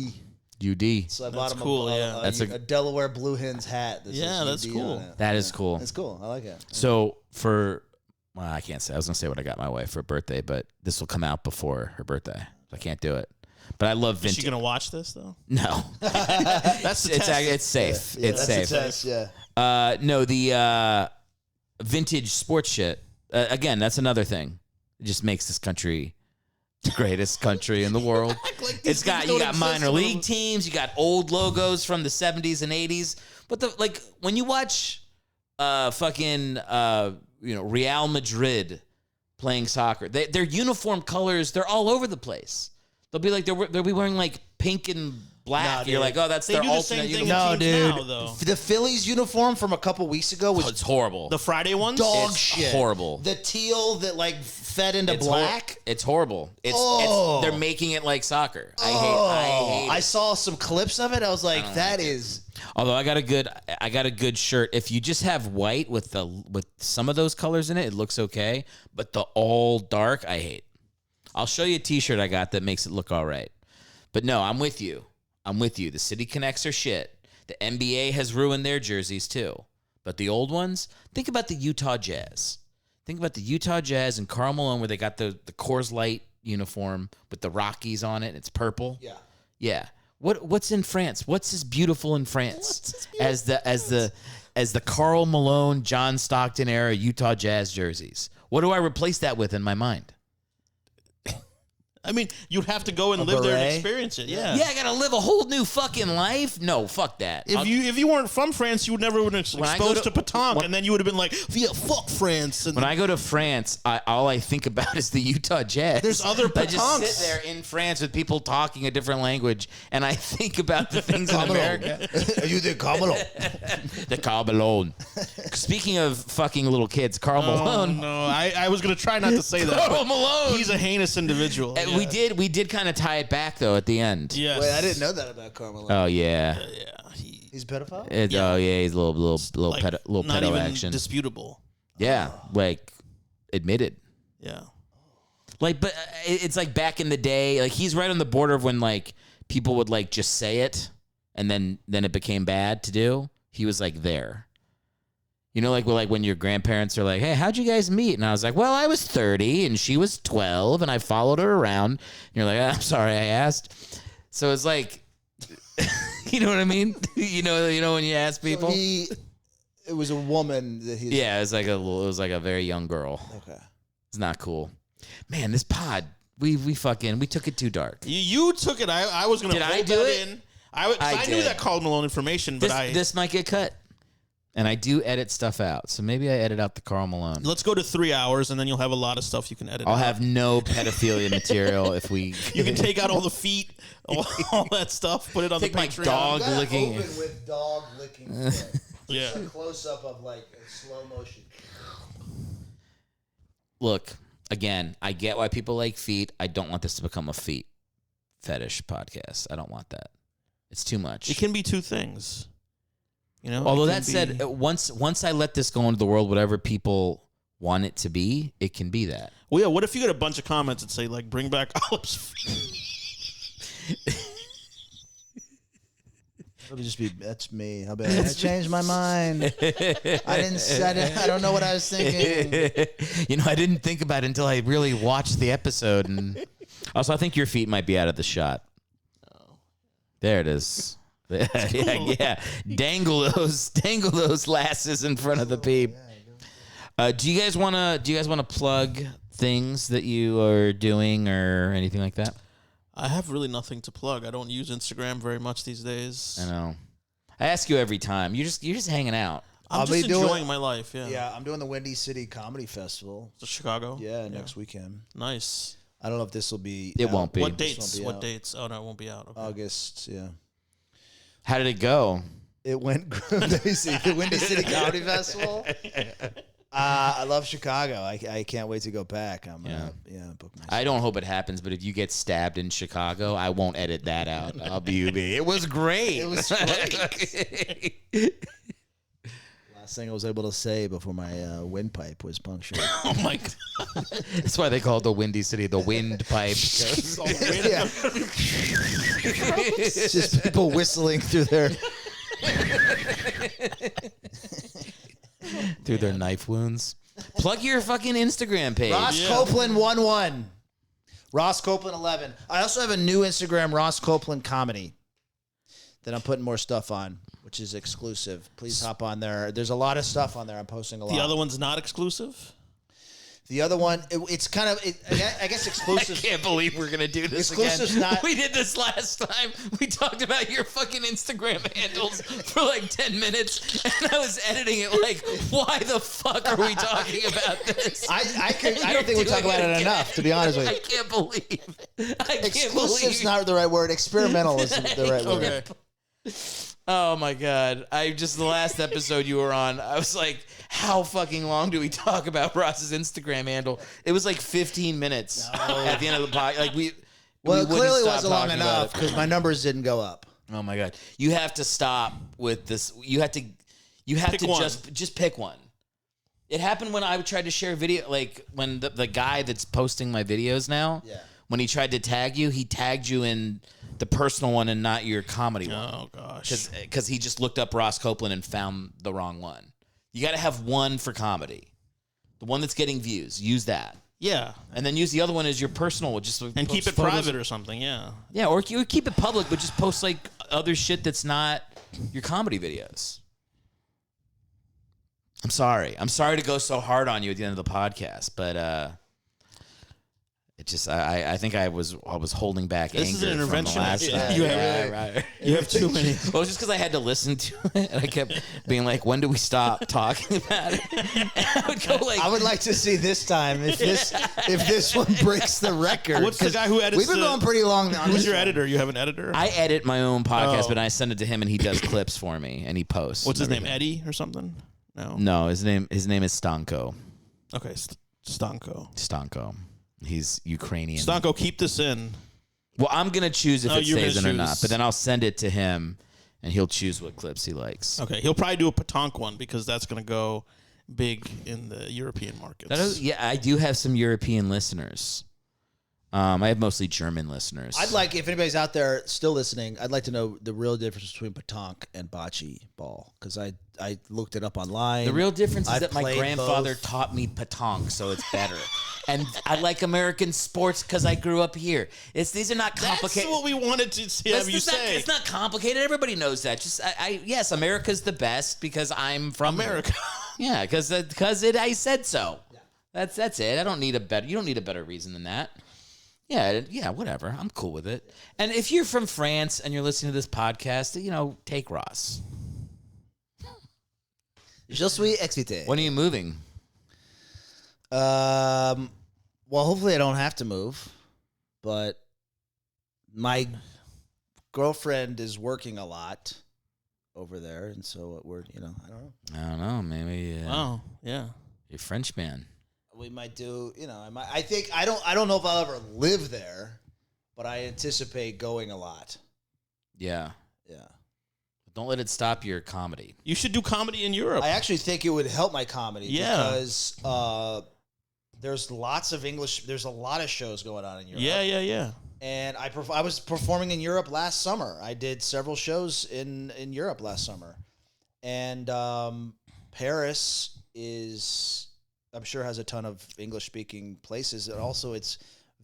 UD.
So I bought him
cool, yeah.
a Delaware Blue Hens hat. That
Yeah,
says
that's
UD
cool.
on it.
That is cool.
It's cool. I like it.
So for Well, I can't say. I was gonna say what I got my wife for her birthday, but this will come out before her birthday. I can't do it. But I love
Is
vintage.
she gonna watch this though?
No,
That's the test.
it's safe.
Yeah,
it's
that's
safe.
a test, yeah.
No, the vintage sports shit. Again, that's another thing. It just makes this country the greatest country in the world.
Like these
It's got
things
you
don't
got
exist
minor
in
league
the-
teams. You got old logos from the 70s and 80s. But when you watch Real Madrid playing soccer, their uniform colors, they're all over the place. They'll be like they'll be wearing like pink and black.
Nah,
You're
dude.
like, oh, that's
They
their
do the
alternate
same thing
uniform.
in
No,
teams
dude.
now, though.
The Phillies uniform from a couple weeks ago was
It's horrible.
The Friday ones.
dog
It's
shit.
horrible.
The teal that like fed into
It's
black.
It's horrible.
Oh.
They're making it like soccer. I hate
I
it.
saw some clips of it. I was like, that is.
Although I got a good shirt. If you just have white with some of those colors in it, it looks okay. But the all dark, I hate. I'll show you a T-shirt I got that makes it look all right. But no, I'm with you. The City Connects are shit. The NBA has ruined their jerseys too. But the old ones, think about the Utah Jazz. Think about the Utah Jazz and Karl Malone where they got the Coors Light uniform with the Rockies on it. It's purple.
Yeah.
Yeah. What's in France? What's as beautiful in France as the Karl Malone, John Stockton era Utah Jazz jerseys? What do I replace that with in my mind?
I mean, you'd have to go and live there and
beret?
experience it. Yeah.
Yeah, I gotta live a whole new fucking life. No, fuck that.
If you weren't from France, you would never have been
When I go
exposed to
to-
Pétanque, and then you would have been like, yeah, fuck France. And
When I go to France, all I think about is the Utah Jazz.
There's other
I just
pétanques.
sit there in France with people talking a different language, and I think about the things in America.
Are you the Carmelo?
The Karl Malone. Speaking of fucking little kids, Karl Malone.
no, I was gonna try not to say that.
Karl Malone.
He's a heinous individual.
And
Yeah.
we did kind of tie it back though at the end.
Yes.
Wait, I didn't know that about Carmelo.
Oh yeah.
Yeah.
He's a pedophile?
Oh yeah, he's a little
Like, not
pedo
even
action.
disputable.
Yeah, like admitted.
Yeah.
Like, but it's like back in the day. Like he's right on the border of when like people would like just say it, and then it became bad to do. He was like there. You know, like when your grandparents are like, "Hey, how'd you guys meet?" And I was like, "Well, I was 30 and she was 12, and I followed her around." And you're like, "I'm sorry, I asked." So it's like, you know what I mean? you know when you ask people.
It was a woman that he.
Yeah, it was like a very young girl.
Okay.
It's not cool. Man, this pod, we took it too dark.
You took it. I was gonna.
Did I
hold
do
that
it?
In. I knew
did.
that Karl Malone information, but
This might get cut. And I do edit stuff out. So maybe I edit out the Karl Malone.
let's go to 3 hours, and then you'll have a lot of stuff you can edit.
I'll
out.
have no pedophilia material if we
You can take out all the feet, all that stuff, put it on
take
the
my
Patreon.
dog
You gotta
licking.
open with dog licking.
Yeah.
A close up of like a slow motion.
Look, again, I get why people like feet. I don't want this to become a feet fetish podcast. I don't want that. It's too much.
It can be two things. You know.
Although
It
that
can
said,
be-
once I let this go into the world, whatever people want it to be, it can be that.
well, yeah. What if you get a bunch of comments that say like, "Bring back Aalap's feet"?
It'll just be that's me. I'll be like, I changed my mind. I don't know what I was thinking.
You know, I didn't think about it until I really watched the episode. And also, I think your feet might be out of the shot. There it is. yeah. Dangle those lasses in front of the peep. Do you guys wanna plug things that you are doing or anything like that?
I have really nothing to plug. I don't use Instagram very much these days.
I know. I ask you every time. You're just hanging out.
I'm
I'll
just
be doing-
enjoying my life. Yeah.
Yeah, I'm doing the Windy City Comedy Festival.
To Chicago.
Yeah, next weekend.
Nice.
I don't know if this will be.
It
out.
won't be.
What
This
dates?
won't be
What
out.
dates? Oh no, it won't be out. Okay.
August. Yeah.
How did it go?
It went. Let me see. The Windy City Comedy Festival. I love Chicago. I can't wait to go back. I'm book myself.
I don't hope it happens, but if you get stabbed in Chicago, I won't edit that out. I'll be. It was great.
It was great. Last thing I was able to say before my windpipe was punctured.
Oh my god.
That's why they call it the Windy City, the windpipe.
Yeah. It's just people whistling through their.
Through their knife wounds. Plug your fucking Instagram page.
Ross Copeland 11. Ross Copeland 11. I also have a new Instagram, Ross Copeland Comedy, that I'm putting more stuff on, which is exclusive. Please hop on there. There's a lot of stuff on there. I'm posting a lot.
The other one's not exclusive?
The other one, it's kind of, I guess exclusive.
I can't believe we're gonna do this
Exclusive's
again.
not-
We did this last time. We talked about your fucking Instagram handles for like 10 minutes, and I was editing it like, why the fuck are we talking about this?
I don't think we talk about it enough, to be honest with you.
I can't believe it. I can't
Exclusive's
believe
not the right word. Experimental is the right word.
Okay.
Oh my god! The last episode you were on, I was like, "How fucking long do we talk about Ross's Instagram handle?" It was like 15 minutes at the end of the podcast. Like
Well, it
wouldn't
clearly
stop
wasn't long
talking about
enough
it.
because my numbers didn't go up.
Oh my god! You have to stop with this. You have to
Pick one.
just pick one. It happened when I tried to share video, like when the guy that's posting my videos now.
Yeah.
When he tried to tag you, he tagged you in the personal one and not your comedy one.
Oh, gosh.
Because he just looked up Ross Copeland and found the wrong one. You got to have one for comedy. The one that's getting views. Use that.
Yeah.
And then use the other one as your personal one. Just
And
post
keep it
photos.
private or something, yeah.
Yeah, or keep it public, but just post like other shit that's not your comedy videos. I'm sorry. I'm sorry to go so hard on you at the end of the podcast, but it just I think I was holding back
This is
anger
an intervention.
from the last
Yeah.
time.
You have-
right.
You have too many.
Well, it's just because I had to listen to it, and I kept being like, "When do we stop talking about it?" And I would go like,
I would like to see this time if this one breaks the record.
What's the guy who edits
We've been
the-
going pretty long on
Who's
this
your
one.
editor? You have an editor?
I edit my own podcast,
Oh.
but I send it to him, and he does clips for me, and he posts.
What's his
and
name?
everything.
Eddie or something? No.
No, his name is Stanko.
Okay, Stanko.
Stanko. He's Ukrainian.
Stanko, keep this in.
Well, I'm gonna choose if
Oh,
it
you're
stays in
gonna
or not,
choose.
but then I'll send it to him, and he'll choose what clips he likes.
Okay, he'll probably do a Patonk one because that's going to go big in the European markets.
Yeah, I do have some European listeners. I have mostly German listeners.
I'd like, if anybody's out there still listening, I'd like to know the real difference between petanque and bocce ball because I looked it up online.
The real difference is
I've
that my
played
grandfather
both.
taught me petanque, so it's better. And I like American sports because I grew up here. These are not
That's
complicated.
what we wanted to have you say.
It's not complicated. Everybody knows that. Just yes, America's the best because I'm from
America.
Yeah, because I said so. That's it. I don't need a better. You don't need a better reason than that. Yeah, whatever. I'm cool with it. And if you're from France and you're listening to this podcast, take Ross.
Je suis excité.
When are you moving?
Well, hopefully I don't have to move, but my girlfriend is working a lot over there, and so I don't know.
I don't know. Maybe
Oh, yeah.
you're French man.
We might do, I think I don't know if I'll ever live there, but I anticipate going a lot.
Yeah.
Yeah.
Don't let it stop your comedy.
You should do comedy in Europe.
I actually think it would help my comedy
Yeah.
because there's lots of English. There's a lot of shows going on in Europe.
Yeah.
And I was performing in Europe last summer. I did several shows in Europe last summer, and Paris is, I'm sure, has a ton of English speaking places. And also, it's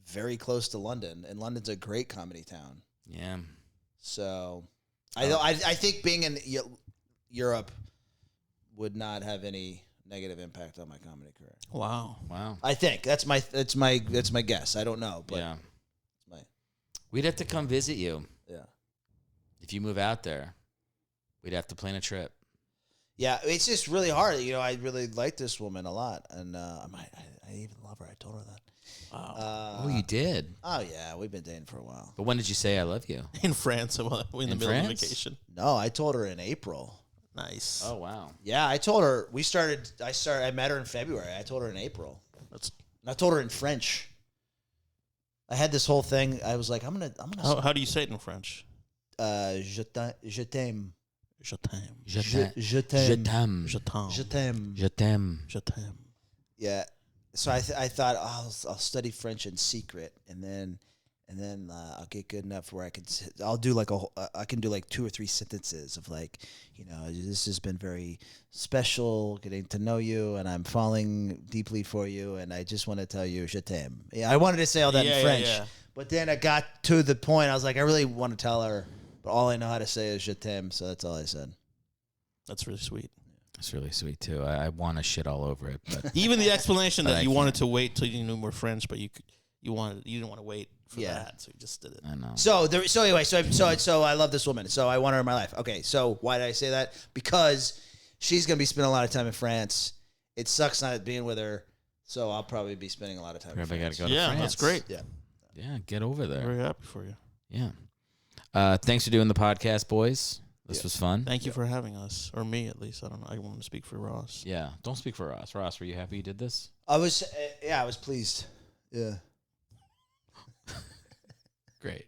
very close to London, and London's a great comedy town.
Yeah.
So, I think being in Europe would not have any negative impact on my comedy career.
Wow.
I think that's my guess. I don't know, but
Yeah.
it's my
We'd have to come visit you.
yeah.
If you move out there, we'd have to plan a trip.
Yeah, it's just really hard. I really like this woman a lot, and I even love her. I told her that.
Oh, you did?
Oh yeah, we've been dating for a while.
But when did you say I love you?
In France, in the middle of
France?
vacation.
No, I told her in April.
Nice.
Oh, wow.
Yeah, I told her I met her in February. I told her in April.
That's,
And I told her in French. I had this whole thing. I was like, I'm gonna.
how do you say it in French?
Je t'aime.
Je t'aime.
Je
Je
t'aime.
t'aime.
Je t'aime.
Je t'aime.
Je t'aime.
Je t'aime.
Je t'aime.
Yeah. So I thought I'll study French in secret, and and then I'll get good enough where I'll do like I can do like 2 or 3 sentences of like, this has been very special getting to know you, and I'm falling deeply for you, and I just want to tell you, je t'aime. Yeah, I wanted to say all that in French, but then I got to the point. I was like, I really want to tell her, but all I know how to say is je t'aime, so that's all I said.
That's really sweet.
It's really sweet too. I want to shit all over it, but
Even the explanation that you wanted to wait till you knew more French, but you didn't want to wait for that, so you just did it.
I know.
So anyway, so I love this woman. So I want her in my life. Okay, so why did I say that? Because she's gonna be spending a lot of time in France. It sucks not being with her, so I'll probably be spending a lot of time.
Probably
in France.
gotta go to France.
That's great.
Yeah, get over there.
Very happy for you.
Yeah. Thanks for doing the podcast, boys. This was fun.
Thank you for having us, or me at least. I don't know. I want to speak for Ross.
Yeah, don't speak for Ross. Ross, were you happy you did this?
I was, I was pleased. Yeah.
Great.